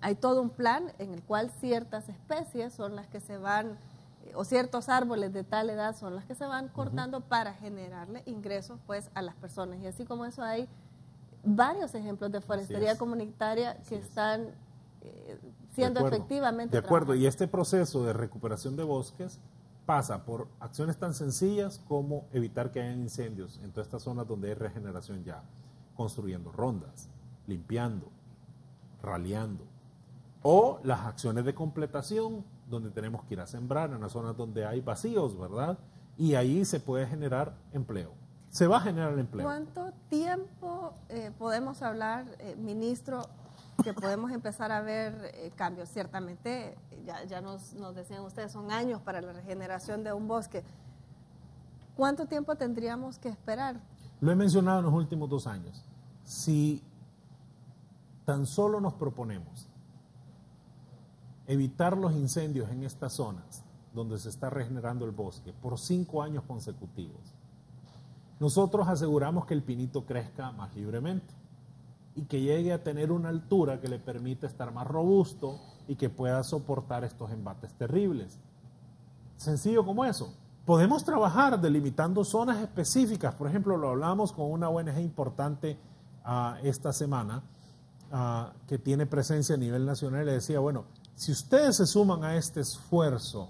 hay todo un plan en el cual ciertas especies son las que se van, o ciertos árboles de tal edad son las que se van cortando para generarle ingresos pues a las personas. Y así como eso hay varios ejemplos de forestería comunitaria que están siendo efectivamente De acuerdo, trabajados. y este proceso de recuperación de bosques pasa por acciones tan sencillas como evitar que hayan incendios en todas estas zonas donde hay regeneración ya, construyendo rondas, limpiando, raleando, o las acciones de completación donde tenemos que ir a sembrar en las zonas donde hay vacíos, ¿verdad? Y ahí se puede generar empleo. Se va a generar empleo. ¿Cuánto tiempo podemos hablar, ministro, que podemos empezar a ver cambios? Ciertamente, ya nos decían ustedes, son años para la regeneración de un bosque, ¿cuánto tiempo tendríamos que esperar? Lo he mencionado en los últimos 2 años. Si tan solo nos proponemos evitar los incendios en estas zonas donde se está regenerando el bosque por 5 años consecutivos, nosotros aseguramos que el pinito crezca más libremente y que llegue a tener una altura que le permita estar más robusto y que pueda soportar estos embates terribles. Sencillo como eso. Podemos trabajar delimitando zonas específicas. Por ejemplo, lo hablamos con una ONG importante esta semana que tiene presencia a nivel nacional y le decía, bueno, si ustedes se suman a este esfuerzo,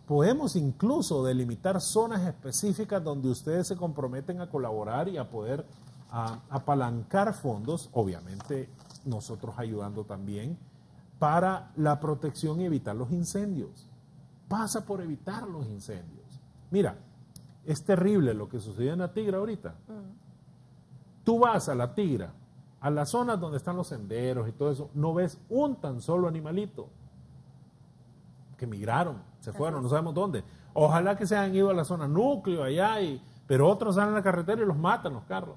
podemos incluso delimitar zonas específicas donde ustedes se comprometen a colaborar y a poder apalancar fondos, obviamente nosotros ayudando también, para la protección y evitar los incendios. Pasa por evitar los incendios. Mira, es terrible lo que sucedió en la Tigra ahorita. Tú vas a la Tigra, a las zonas donde están los senderos y todo eso, no ves un tan solo animalito. Que migraron, se fueron, no sabemos dónde. Ojalá que se hayan ido a la zona núcleo allá, pero otros salen a la carretera y los matan los carros.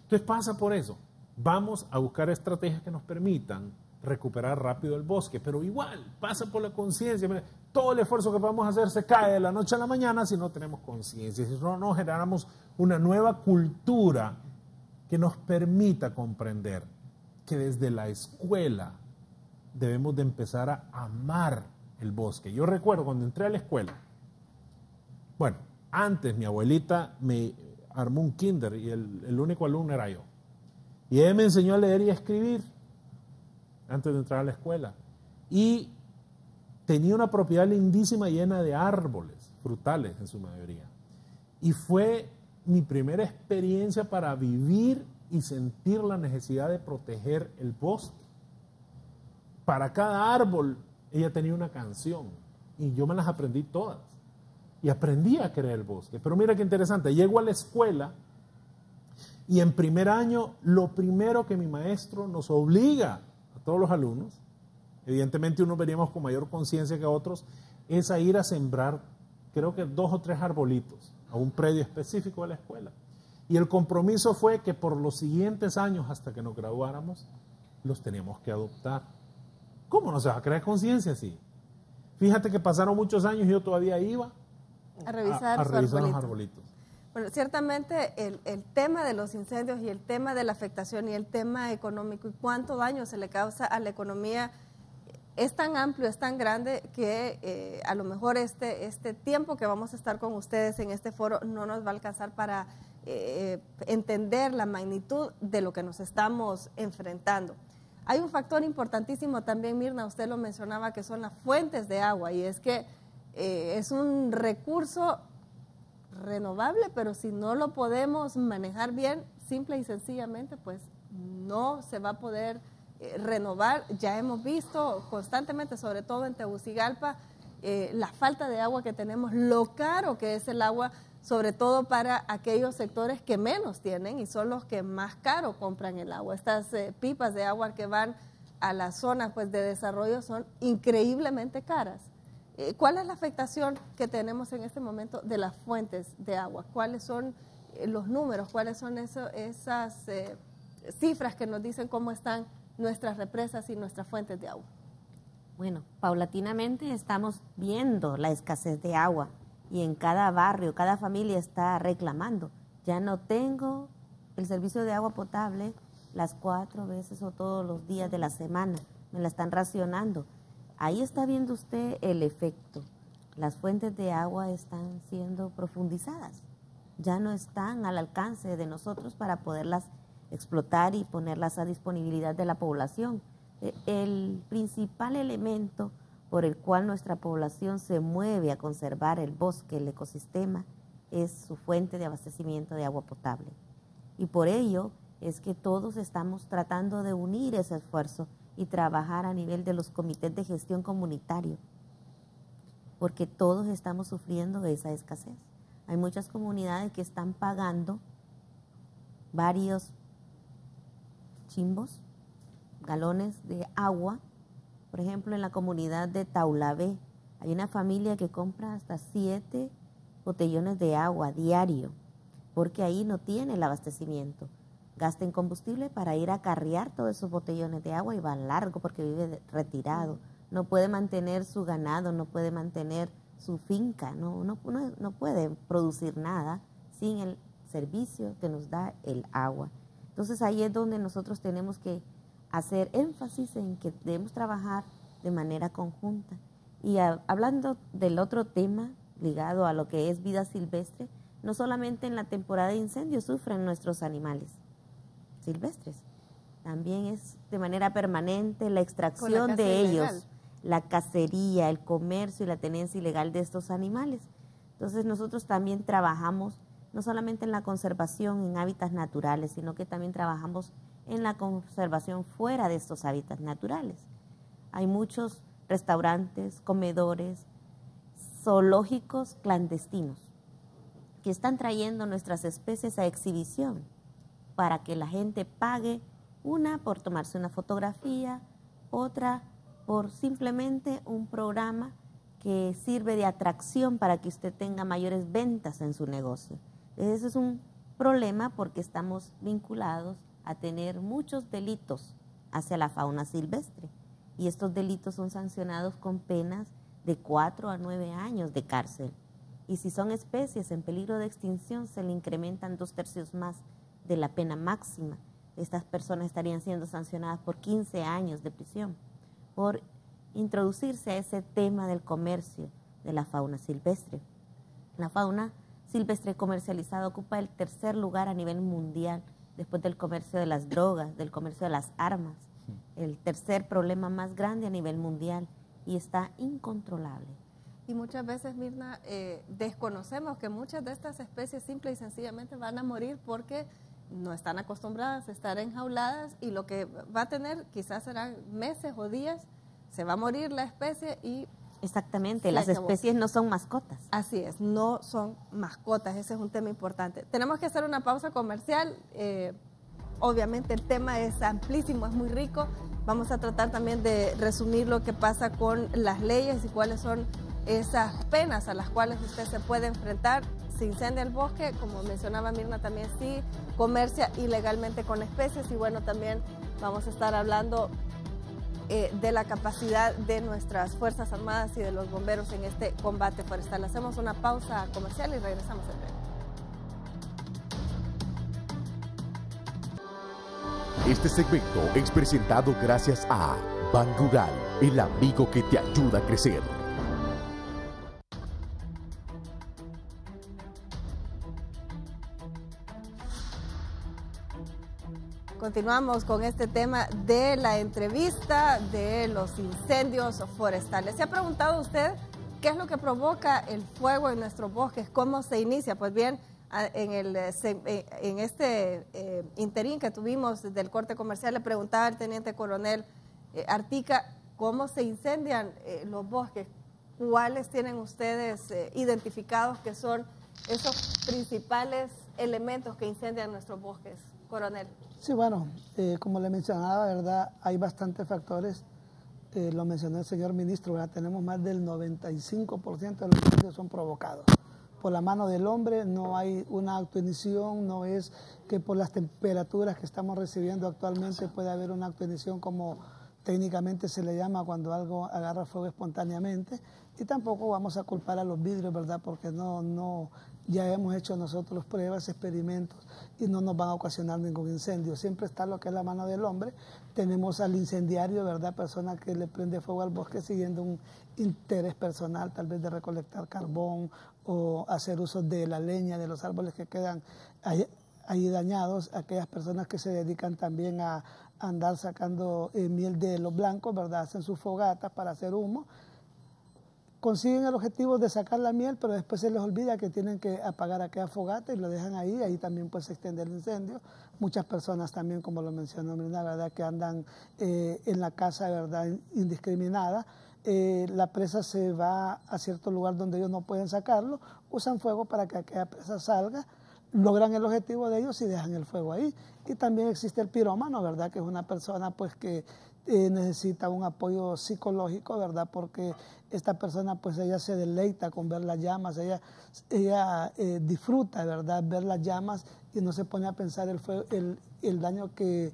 Entonces pasa por eso. Vamos a buscar estrategias que nos permitan recuperar rápido el bosque, pero igual pasa por la conciencia. Todo el esfuerzo que podamos hacer se cae de la noche a la mañana si no tenemos conciencia, si no generamos una nueva cultura que nos permita comprender que desde la escuela debemos de empezar a amar el bosque. Yo recuerdo cuando entré a la escuela, bueno, antes mi abuelita me armó un kinder y el único alumno era yo. Y ella me enseñó a leer y a escribir antes de entrar a la escuela. Y tenía una propiedad lindísima llena de árboles, frutales en su mayoría. Y fue mi primera experiencia para vivir y sentir la necesidad de proteger el bosque. Para cada árbol ella tenía una canción y yo me las aprendí todas. Y aprendí a querer el bosque. Pero mira qué interesante, llego a la escuela y en primer año lo primero que mi maestro nos obliga a todos los alumnos, evidentemente unos veníamos con mayor conciencia que otros, es a ir a sembrar, creo que 2 o 3 arbolitos a un predio específico de la escuela. Y el compromiso fue que por los siguientes años, hasta que nos graduáramos, los teníamos que adoptar. ¿Cómo no se va a crear conciencia así? Fíjate que pasaron muchos años y yo todavía iba a revisar los arbolitos. Bueno, ciertamente el tema de los incendios y el tema de la afectación y el tema económico y cuánto daño se le causa a la economía es tan amplio, es tan grande que a lo mejor este tiempo que vamos a estar con ustedes en este foro no nos va a alcanzar para entender la magnitud de lo que nos estamos enfrentando. Hay un factor importantísimo también, Mirna, usted lo mencionaba, que son las fuentes de agua, y es que es un recurso renovable, pero si no lo podemos manejar bien, simple y sencillamente, pues no se va a poder renovar. Ya hemos visto constantemente, sobre todo en Tegucigalpa, la falta de agua que tenemos, lo caro que es el agua, sobre todo para aquellos sectores que menos tienen y son los que más caro compran el agua. Estas pipas de agua que van a las zonas pues, de desarrollo son increíblemente caras. ¿Cuál es la afectación que tenemos en este momento de las fuentes de agua? ¿Cuáles son los números? ¿Cuáles son esas cifras que nos dicen cómo están nuestras represas y nuestras fuentes de agua? Bueno, paulatinamente estamos viendo la escasez de agua y en cada barrio, cada familia está reclamando. Ya no tengo el servicio de agua potable las 4 veces o todos los días de la semana, me la están racionando. Ahí está viendo usted el efecto. Las fuentes de agua están siendo profundizadas, ya no están al alcance de nosotros para poderlas explotar y ponerlas a disponibilidad de la población. El principal elemento por el cual nuestra población se mueve a conservar el bosque, el ecosistema, es su fuente de abastecimiento de agua potable. Y por ello es que todos estamos tratando de unir ese esfuerzo y trabajar a nivel de los comités de gestión comunitario, porque todos estamos sufriendo esa escasez. Hay muchas comunidades que están pagando varios chimbos, galones de agua. Por ejemplo, en la comunidad de Taulabé hay una familia que compra hasta 7 botellones de agua diario, porque ahí no tiene el abastecimiento. Gasta en combustible para ir a carrear todos esos botellones de agua y va largo porque vive retirado. No puede mantener su ganado, no puede mantener su finca, no puede producir nada sin el servicio que nos da el agua. Entonces ahí es donde nosotros tenemos que hacer énfasis en que debemos trabajar de manera conjunta. Y hablando del otro tema ligado a lo que es vida silvestre, no solamente en la temporada de incendios sufren nuestros animales silvestres, también es de manera permanente la extracción de ellos, la cacería, el comercio y la tenencia ilegal de estos animales. Entonces nosotros también trabajamos no solamente en la conservación en hábitats naturales, sino que también trabajamos en la conservación fuera de estos hábitats naturales. Hay muchos restaurantes, comedores, zoológicos clandestinos que están trayendo nuestras especies a exhibición para que la gente pague, una por tomarse una fotografía, otra por simplemente un programa que sirve de atracción para que usted tenga mayores ventas en su negocio. Ese es un problema porque estamos vinculados a tener muchos delitos hacia la fauna silvestre y estos delitos son sancionados con penas de 4 a 9 años de cárcel. Y si son especies en peligro de extinción, se le incrementan 2/3 más de la pena máxima. Estas personas estarían siendo sancionadas por 15 años de prisión por introducirse a ese tema del comercio de la fauna silvestre. La fauna silvestre comercializada ocupa el 3er lugar a nivel mundial, después del comercio de las drogas, del comercio de las armas, el 3er problema más grande a nivel mundial y está incontrolable. Y muchas veces, Mirna, desconocemos que muchas de estas especies simple y sencillamente van a morir porque no están acostumbradas a estar enjauladas y lo que va a tener quizás serán meses o días, se va a morir la especie y... Exactamente, las especies no son mascotas. Así es, no son mascotas, ese es un tema importante. Tenemos que hacer una pausa comercial, obviamente el tema es amplísimo, es muy rico. Vamos a tratar también de resumir lo que pasa con las leyes y cuáles son esas penas a las cuales usted se puede enfrentar. Se incendia el bosque, como mencionaba Mirna también, sí comercia ilegalmente con especies y bueno, también vamos a estar hablando de la capacidad de nuestras Fuerzas Armadas y de los bomberos en este combate forestal. Hacemos una pausa comercial y regresamos en breve. Este segmento es presentado gracias a Ban Rural, el amigo que te ayuda a crecer. Continuamos con este tema de la entrevista de los incendios forestales. ¿Se ha preguntado usted qué es lo que provoca el fuego en nuestros bosques? ¿Cómo se inicia? Pues bien, en este interín que tuvimos del corte comercial le preguntaba al teniente coronel Artica cómo se incendian los bosques. ¿Cuáles tienen ustedes identificados que son esos principales elementos que incendian nuestros bosques, coronel? Sí, bueno, como le mencionaba, ¿verdad? Hay bastantes factores, lo mencionó el señor ministro, ¿verdad? Tenemos más del 95% de los incendios son provocados por la mano del hombre, no hay una autoinición, no es que por las temperaturas que estamos recibiendo actualmente puede haber una autoinición como técnicamente se le llama cuando algo agarra fuego espontáneamente, y tampoco vamos a culpar a los vidrios, ¿verdad? Porque ya hemos hecho nosotros pruebas, experimentos y no nos van a ocasionar ningún incendio. Siempre está lo que es la mano del hombre. Tenemos al incendiario, ¿verdad? Persona que le prende fuego al bosque siguiendo un interés personal, tal vez de recolectar carbón o hacer uso de la leña de los árboles que quedan ahí dañados. Aquellas personas que se dedican también a andar sacando miel de los blancos, ¿verdad? Hacen sus fogatas para hacer humo. Consiguen el objetivo de sacar la miel, pero después se les olvida que tienen que apagar aquella fogata y lo dejan ahí también pues se extiende el incendio. Muchas personas también, como lo mencionó Mirna, ¿verdad? Que andan en la casa, ¿verdad? Indiscriminada. La presa se va a cierto lugar donde ellos no pueden sacarlo, usan fuego para que aquella presa salga, logran el objetivo de ellos y dejan el fuego ahí. Y también existe el pirómano, ¿verdad? Que es una persona pues que necesita un apoyo psicológico, ¿verdad? Porque esta persona, pues ella se deleita con ver las llamas, ella disfruta, ¿verdad? Ver las llamas y no se pone a pensar el daño que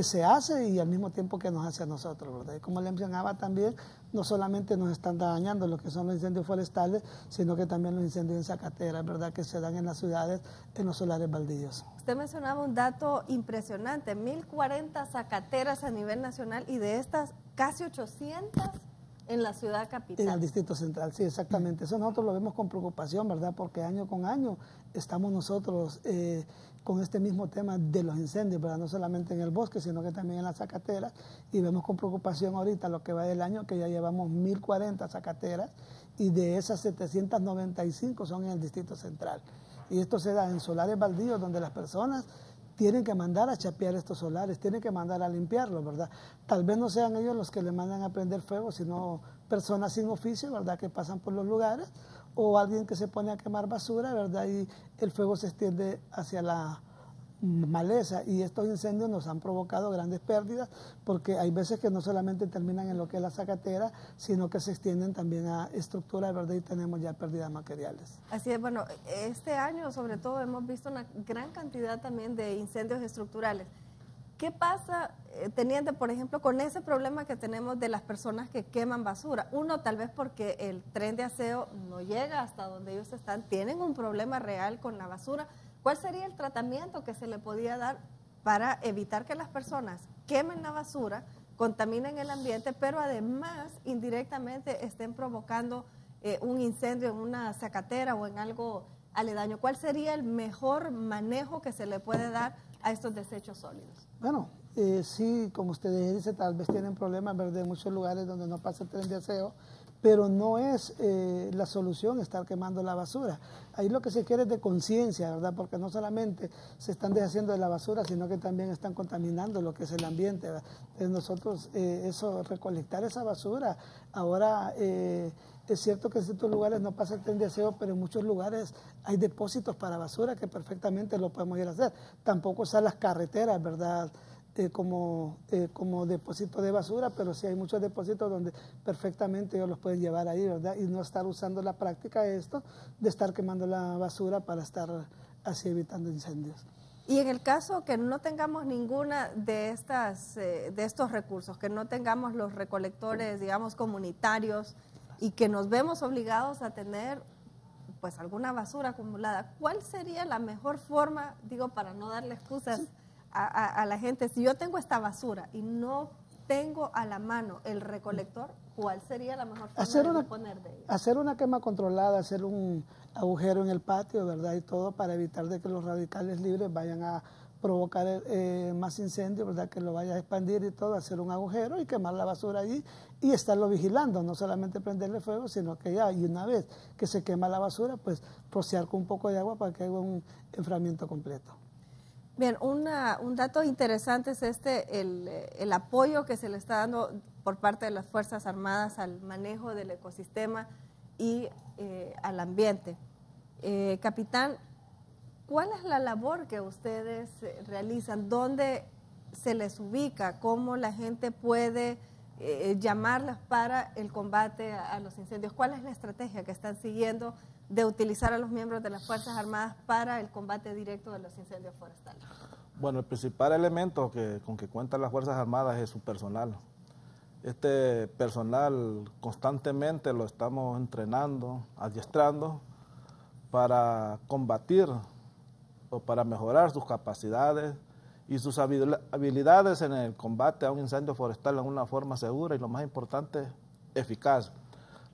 se hace y al mismo tiempo que nos hace a nosotros, ¿verdad? Y como le mencionaba también, no solamente nos están dañando lo que son los incendios forestales, sino que también los incendios en zacateras, ¿verdad? Que se dan en las ciudades, en los solares baldíos. Usted mencionaba un dato impresionante, 1.040 zacateras a nivel nacional y de estas casi 800 en la ciudad capital. En el Distrito Central, sí, exactamente. Eso nosotros lo vemos con preocupación, ¿verdad? Porque año con año estamos nosotros con este mismo tema de los incendios, ¿verdad? No solamente en el bosque, sino que también en las zacateras. Y vemos con preocupación ahorita lo que va del año, que ya llevamos 1.040 zacateras y de esas 795 son en el Distrito Central. Y esto se da en solares baldíos donde las personas tienen que mandar a chapear estos solares, tienen que mandar a limpiarlos, ¿verdad? Tal vez no sean ellos los que le mandan a prender fuego, sino personas sin oficio, ¿verdad? Que pasan por los lugares, o alguien que se pone a quemar basura, ¿verdad? Y el fuego se extiende hacia la maleza, y estos incendios nos han provocado grandes pérdidas, porque hay veces que no solamente terminan en lo que es la zacatera, sino que se extienden también a estructuras, ¿verdad? Y tenemos ya pérdidas materiales. Así es, bueno, este año sobre todo hemos visto una gran cantidad también de incendios estructurales. ¿Qué pasa, teniente, por ejemplo, con ese problema que tenemos de las personas que queman basura? Uno, tal vez porque el tren de aseo no llega hasta donde ellos están, tienen un problema real con la basura. ¿Cuál sería el tratamiento que se le podía dar para evitar que las personas quemen la basura, contaminen el ambiente, pero además indirectamente estén provocando un incendio en una zacatera o en algo aledaño? ¿Cuál sería el mejor manejo que se le puede dar a estos desechos sólidos? Bueno, sí, como ustedes dicen, tal vez tienen problemas, ¿verdad? En muchos lugares donde no pasa el tren de aseo, pero no es la solución estar quemando la basura. Ahí lo que se quiere es de conciencia, ¿verdad? Porque no solamente se están deshaciendo de la basura, sino que también están contaminando lo que es el ambiente, ¿verdad? Entonces nosotros, recolectar esa basura, ahora es cierto que en ciertos lugares no pasa el tren de aseo, pero en muchos lugares hay depósitos para basura que perfectamente lo podemos ir a hacer. Tampoco son las carreteras, ¿verdad? Como depósito de basura, pero sí hay muchos depósitos donde perfectamente ellos los pueden llevar ahí, ¿verdad? Y no estar usando la práctica esto de estar quemando la basura para estar así evitando incendios. Y en el caso que no tengamos ninguna de estos recursos, que no tengamos los recolectores, digamos, comunitarios, y que nos vemos obligados a tener pues alguna basura acumulada, ¿cuál sería la mejor forma, digo, para no darle excusas a la gente? Si yo tengo esta basura y no tengo a la mano el recolector, ¿cuál sería la mejor forma de disponer de ella? Hacer una quema controlada, hacer un agujero en el patio, ¿verdad? Y todo para evitar de que los radicales libres vayan a provocar más incendio, ¿verdad? Que lo vaya a expandir y todo, hacer un agujero y quemar la basura allí y estarlo vigilando, no solamente prenderle fuego, sino que ya, y una vez que se quema la basura, pues rociar con un poco de agua para que haya un enfriamiento completo. Bien, un dato interesante es el apoyo que se le está dando por parte de las Fuerzas Armadas al manejo del ecosistema y al ambiente. Capitán, ¿cuál es la labor que ustedes realizan? ¿Dónde se les ubica? ¿Cómo la gente puede llamarlas para el combate a los incendios? ¿Cuál es la estrategia que están siguiendo de utilizar a los miembros de las Fuerzas Armadas para el combate directo de los incendios forestales? Bueno, el principal elemento con que cuentan las Fuerzas Armadas es su personal. Este personal constantemente lo estamos entrenando, adiestrando para combatir o para mejorar sus capacidades y sus habilidades en el combate a un incendio forestal en una forma segura y, lo más importante, eficaz.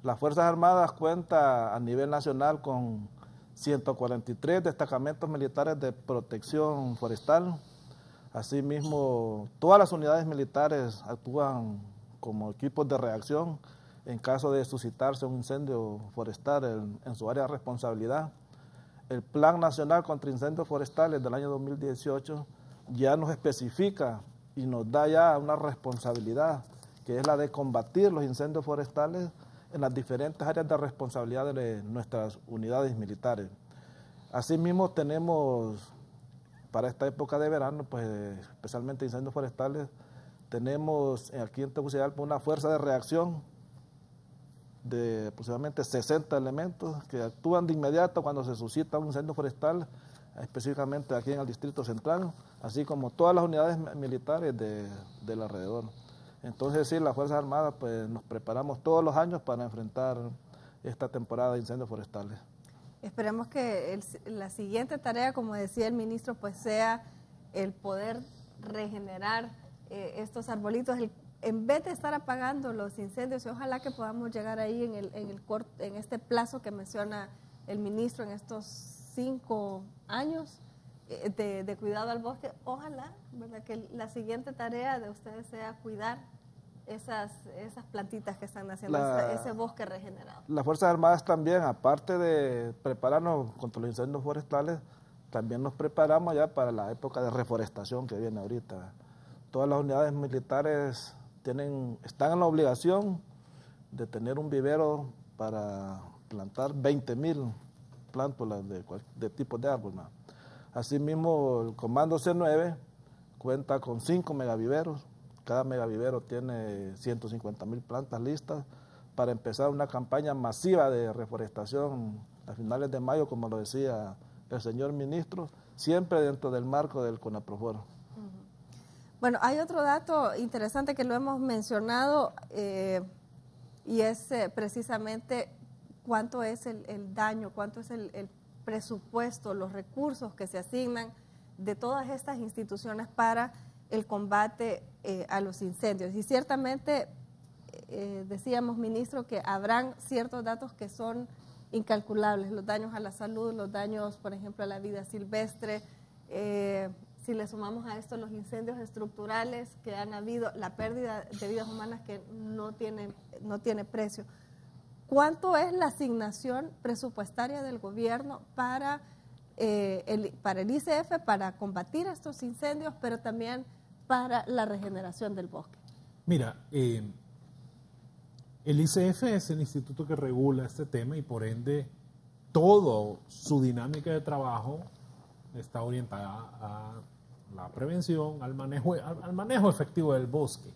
Las Fuerzas Armadas cuentan a nivel nacional con 143 destacamentos militares de protección forestal. Asimismo, todas las unidades militares actúan como equipos de reacción en caso de suscitarse un incendio forestal en su área de responsabilidad. El Plan Nacional contra Incendios Forestales del año 2018 ya nos especifica y nos da ya una responsabilidad, que es la de combatir los incendios forestales en las diferentes áreas de responsabilidad de nuestras unidades militares. Asimismo, tenemos para esta época de verano, pues especialmente incendios forestales, Tenemos aquí en Tegucigalpa una fuerza de reacción de aproximadamente 60 elementos que actúan de inmediato cuando se suscita un incendio forestal, específicamente aquí en el Distrito Central, así como todas las unidades militares del alrededor. Entonces sí, las Fuerzas Armadas pues nos preparamos todos los años para enfrentar esta temporada de incendios forestales. Esperemos que la siguiente tarea, como decía el ministro, pues sea el poder regenerar estos arbolitos, en vez de estar apagando los incendios, y ojalá que podamos llegar ahí en este plazo que menciona el ministro, en estos 5 años de cuidado al bosque. Ojalá, ¿verdad?, que la siguiente tarea de ustedes sea cuidar esas plantitas que están haciendo, ese bosque regenerado. Las Fuerzas Armadas también, aparte de prepararnos contra los incendios forestales, también nos preparamos ya para la época de reforestación que viene ahorita. Todas las unidades militares están en la obligación de tener un vivero para plantar 20,000 plántulas de tipos de árbol. Asimismo, el Comando C9 cuenta con 5 megaviveros. Cada megavivero tiene 150,000 plantas listas para empezar una campaña masiva de reforestación a finales de mayo, como lo decía el señor ministro, siempre dentro del marco del CONAPROFOR. Bueno, hay otro dato interesante que lo hemos mencionado y es precisamente cuánto es el daño, cuánto es el presupuesto, los recursos que se asignan de todas estas instituciones para el combate a los incendios. Y ciertamente, decíamos, ministro, que habrán ciertos datos que son incalculables, los daños a la salud, los daños, por ejemplo, a la vida silvestre. Si le sumamos a esto los incendios estructurales que han habido, la pérdida de vidas humanas que no tiene precio. ¿Cuánto es la asignación presupuestaria del gobierno para el ICF, para combatir estos incendios, pero también para la regeneración del bosque? Mira, el ICF es el instituto que regula este tema y por ende toda su dinámica de trabajo está orientada a la prevención, al manejo efectivo del bosque.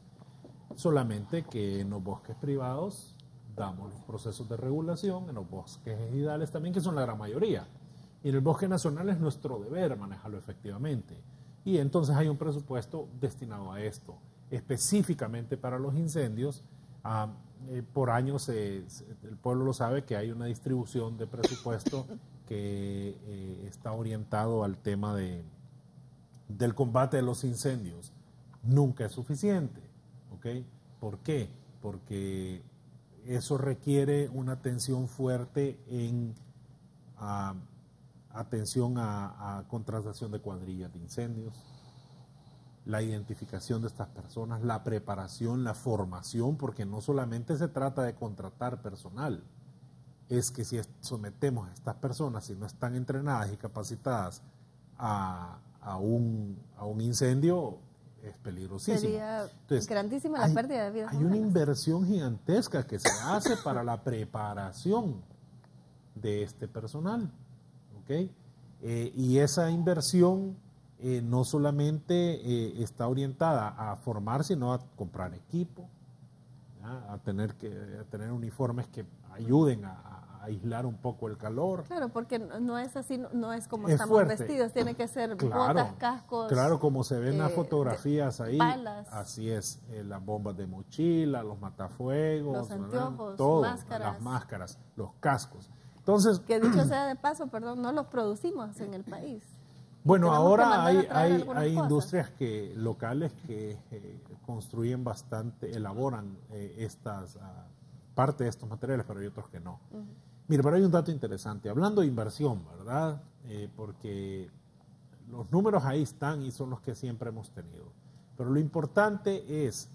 Solamente que en los bosques privados damos los procesos de regulación, en los bosques ejidales también, que son la gran mayoría. Y en el bosque nacional es nuestro deber manejarlo efectivamente. Y entonces hay un presupuesto destinado a esto, específicamente para los incendios. Por año el pueblo lo sabe que hay una distribución de presupuesto que está orientado al tema del combate de los incendios. Nunca es suficiente, ¿ok? ¿Por qué? Porque eso requiere una atención fuerte en atención a contratación de cuadrillas de incendios, la identificación de estas personas, la preparación, la formación, porque no solamente se trata de contratar personal, es que si sometemos a estas personas, si no están entrenadas y capacitadas a un incendio, es peligrosísimo. Sería grandísima la pérdida de vidas humanas. Hay una inversión gigantesca que se hace para la preparación de este personal, ¿ok? Y esa inversión no solamente está orientada a formar, sino a comprar equipo, a tener uniformes que ayuden a aislar un poco el calor. Claro, porque no es así, no es como es estamos fuerte. Vestidos, tiene que ser claro, botas, cascos. Claro, como se ven las fotografías ahí, palas. Así es, las bombas de mochila, los matafuegos, los anteojos, todo, máscaras. las máscaras, los cascos. Entonces, que dicho sea de paso, no los producimos en el país. Bueno, ahora hay industrias locales que construyen bastante, elaboran parte de estos materiales, pero hay otros que no. Mira, pero hay un dato interesante, hablando de inversión, ¿verdad? Porque los números ahí están y son los que siempre hemos tenido. Pero lo importante es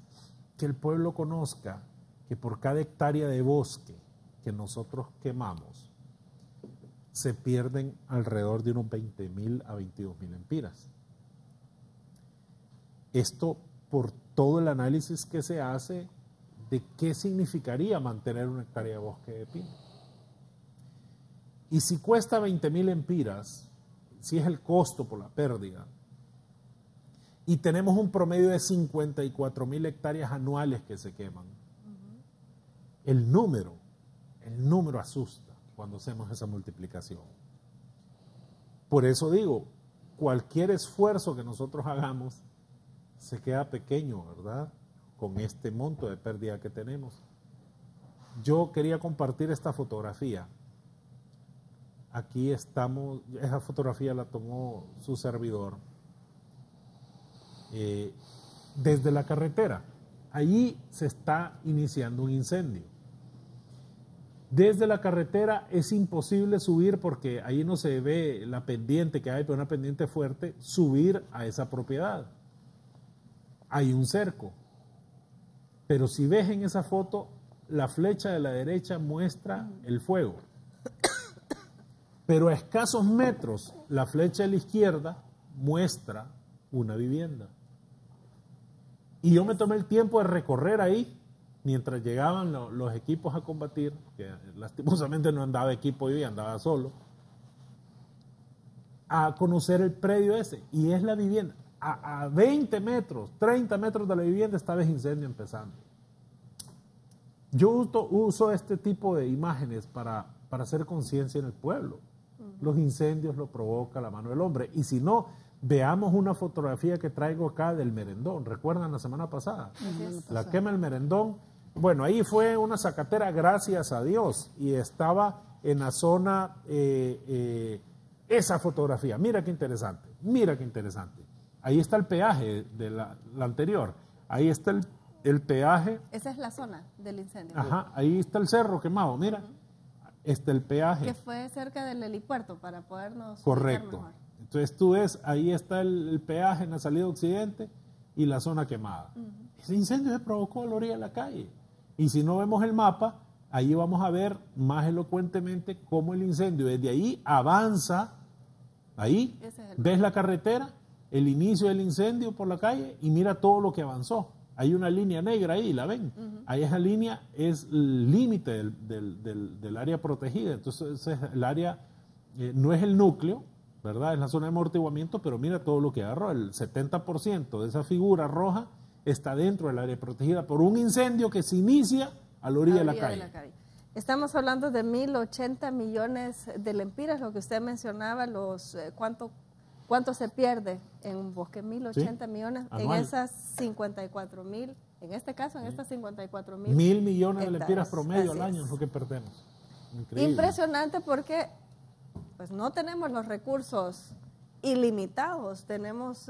que el pueblo conozca que por cada hectárea de bosque que nosotros quemamos, se pierden alrededor de unos 20,000 a 22,000 empiras. Esto por todo el análisis que se hace de qué significaría mantener una hectárea de bosque de pino. Y si cuesta 20,000 empiras, si es el costo por la pérdida, y tenemos un promedio de 54,000 hectáreas anuales que se queman. El número asusta cuando hacemos esa multiplicación. Por eso digo, cualquier esfuerzo que nosotros hagamos se queda pequeño, ¿verdad? Con este monto de pérdida que tenemos. Yo quería compartir esta fotografía. Aquí estamos, esa fotografía la tomó su servidor desde la carretera. Allí se está iniciando un incendio. Desde la carretera es imposible subir porque ahí no se ve la pendiente que hay, pero una pendiente fuerte, subir a esa propiedad. Hay un cerco. Pero si ves en esa foto, la flecha de la derecha muestra el fuego. Pero a escasos metros, la flecha de la izquierda muestra una vivienda. Y yo me tomé el tiempo de recorrer ahí, mientras llegaban los equipos a combatir, que lastimosamente no andaba equipo yo y andaba solo, a conocer el predio ese. Y es la vivienda. A 20 metros, 30 metros de la vivienda estaba ese incendio empezando. Yo uso este tipo de imágenes para hacer conciencia en el pueblo. Los incendios lo provoca la mano del hombre. Y si no, veamos una fotografía que traigo acá del Merendón. ¿Recuerdan la semana pasada? La quema del Merendón. Bueno, ahí fue una zacatera, gracias a Dios. Y estaba en la zona, esa fotografía. Mira qué interesante, mira qué interesante. Ahí está el peaje de la anterior. Ahí está el peaje. Esa es la zona del incendio. Ajá, ahí está el cerro quemado, mira. Está el peaje. Que fue cerca del helipuerto para podernos... Correcto. Entonces tú ves, ahí está el peaje en la salida occidente y la zona quemada. Ese incendio se provocó a la orilla de la calle. Y si no vemos el mapa, ahí vamos a ver más elocuentemente cómo el incendio desde ahí avanza. Ahí ves la carretera, el inicio del incendio por la calle y mira todo lo que avanzó. Hay una línea negra ahí, ¿la ven? Ahí esa línea es el límite del área protegida. Entonces el área no es el núcleo, ¿verdad? Es la zona de amortiguamiento, pero mira todo lo que agarró. El 70% de esa figura roja está dentro del área protegida por un incendio que se inicia a la orilla de la calle. Estamos hablando de 1.080 millones de lempiras, lo que usted mencionaba, ¿cuánto se pierde en un bosque? 1.080 millones anual. En esas 54,000, en este caso, en estas 54,000. 1.000 millones de lempiras promedio al año es lo que perdemos. Increíble. Impresionante porque pues no tenemos los recursos ilimitados, tenemos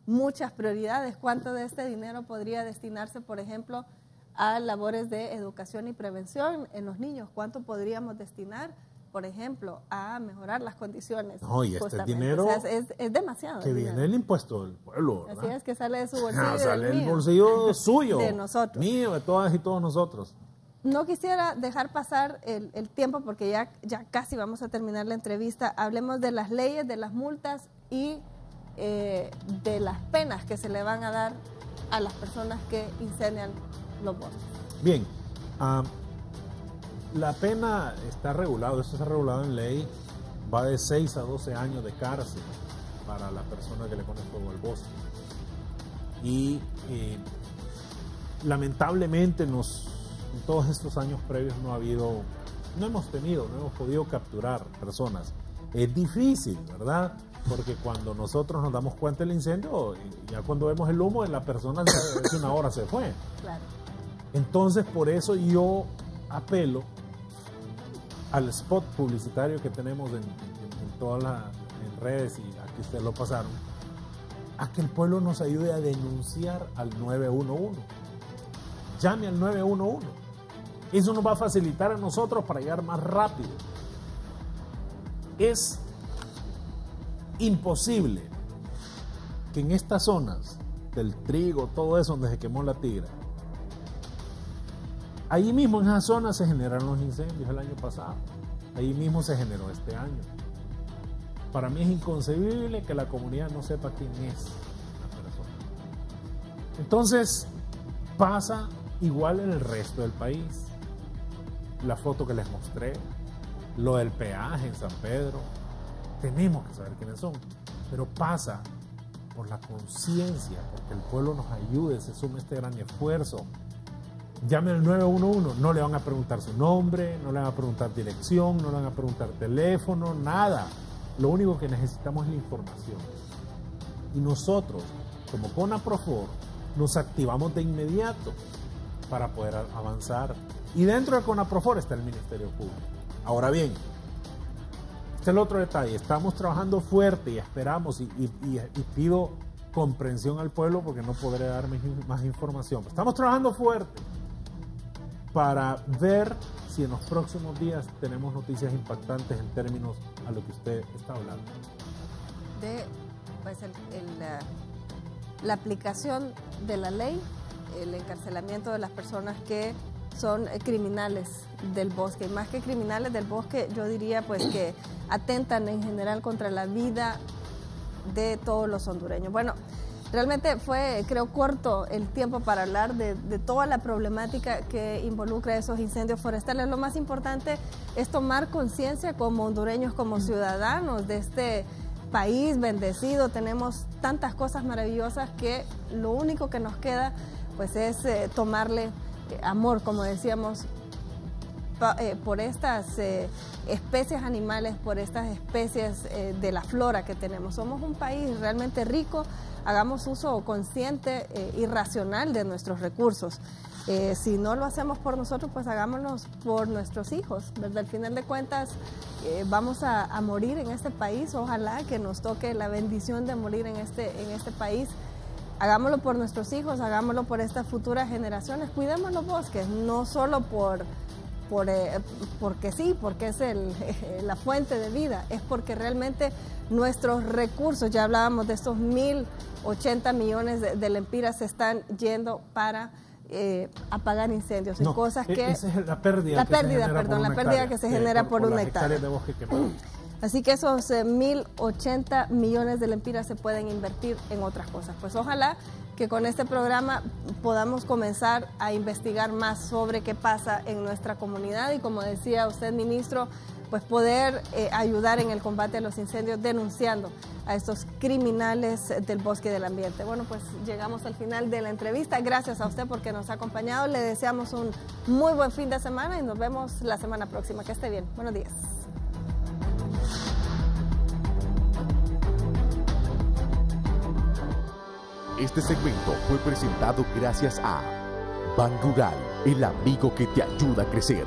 muchas prioridades. ¿Cuánto de este dinero podría destinarse, por ejemplo, a labores de educación y prevención en los niños? ¿Cuánto podríamos destinar, por ejemplo, a mejorar las condiciones? No, y este dinero, o sea, es demasiado. Que viene el impuesto del pueblo, ¿verdad? Así es, que sale de su bolsillo. Sale del bolsillo suyo, de nosotros. Mío, de todas y todos nosotros. No quisiera dejar pasar el tiempo porque ya casi vamos a terminar la entrevista. Hablemos de las leyes, de las multas y de las penas que se le van a dar a las personas que incendian los bosques. Bien, la pena está regulado, esto está regulado en ley, va de 6 a 12 años de cárcel para la persona que le pone fuego al bosque. Y lamentablemente en todos estos años previos no hemos podido capturar personas. Es difícil, ¿verdad? Porque cuando nosotros nos damos cuenta del incendio, ya cuando vemos el humo, la persona hace una hora se fue. Claro. Entonces, por eso yo apelo al spot publicitario que tenemos en todas las redes, y aquí ustedes lo pasaron, a que el pueblo nos ayude a denunciar al 911. Llame al 911. Eso nos va a facilitar a nosotros para llegar más rápido. Es imposible que en estas zonas del trigo, todo eso donde se quemó la tigra, ahí mismo en esas zonas se generaron los incendios el año pasado, ahí mismo se generó este año. Para mí es inconcebible que la comunidad no sepa quién es la persona. Entonces pasa igual en el resto del país. La foto que les mostré, lo del peaje en San Pedro, tenemos que saber quiénes son, pero pasa por la conciencia, porque el pueblo nos ayude, se sume este gran esfuerzo. Llame al 911, no le van a preguntar su nombre, no le van a preguntar dirección, no le van a preguntar teléfono, nada. Lo único que necesitamos es la información. Y nosotros, como CONAPROFOR, nos activamos de inmediato para poder avanzar. Y dentro de CONAPROFOR está el Ministerio Público. Ahora bien, este es el otro detalle. Estamos trabajando fuerte y esperamos y pido comprensión al pueblo porque no podré dar más información. Estamos trabajando fuerte para ver si en los próximos días tenemos noticias impactantes en términos a lo que usted está hablando. De pues, la aplicación de la ley, el encarcelamiento de las personas que son criminales del bosque, y más que criminales del bosque, yo diría pues que atentan en general contra la vida de todos los hondureños. Bueno, realmente fue, creo, corto el tiempo para hablar de toda la problemática que involucra esos incendios forestales. Lo más importante es tomar conciencia como hondureños, como ciudadanos de este país bendecido. Tenemos tantas cosas maravillosas que lo único que nos queda pues es tomarle amor, como decíamos, por estas especies animales, por estas especies de la flora que tenemos. Somos un país realmente rico, hagamos uso consciente y racional de nuestros recursos. Si no lo hacemos por nosotros, pues hagámoslo por nuestros hijos, ¿verdad? Al final de cuentas, vamos a morir en este país, ojalá que nos toque la bendición de morir en este país. Hagámoslo por nuestros hijos, hagámoslo por estas futuras generaciones, cuidemos los bosques, no solo porque sí, porque es la fuente de vida, es porque realmente nuestros recursos, ya hablábamos de estos 1.080 millones de lempiras, se están yendo para apagar incendios y cosas que... Esa es la pérdida que se genera por una hectárea. De bosque quemado. Así que esos 1.080 millones de lempiras se pueden invertir en otras cosas. Pues ojalá que con este programa podamos comenzar a investigar más sobre qué pasa en nuestra comunidad y, como decía usted, ministro, pues poder ayudar en el combate a los incendios denunciando a estos criminales del bosque y del ambiente. Bueno, pues llegamos al final de la entrevista. Gracias a usted porque nos ha acompañado. Le deseamos un muy buen fin de semana y nos vemos la semana próxima. Que esté bien. Buenos días. Este segmento fue presentado gracias a Ban Rural, el amigo que te ayuda a crecer.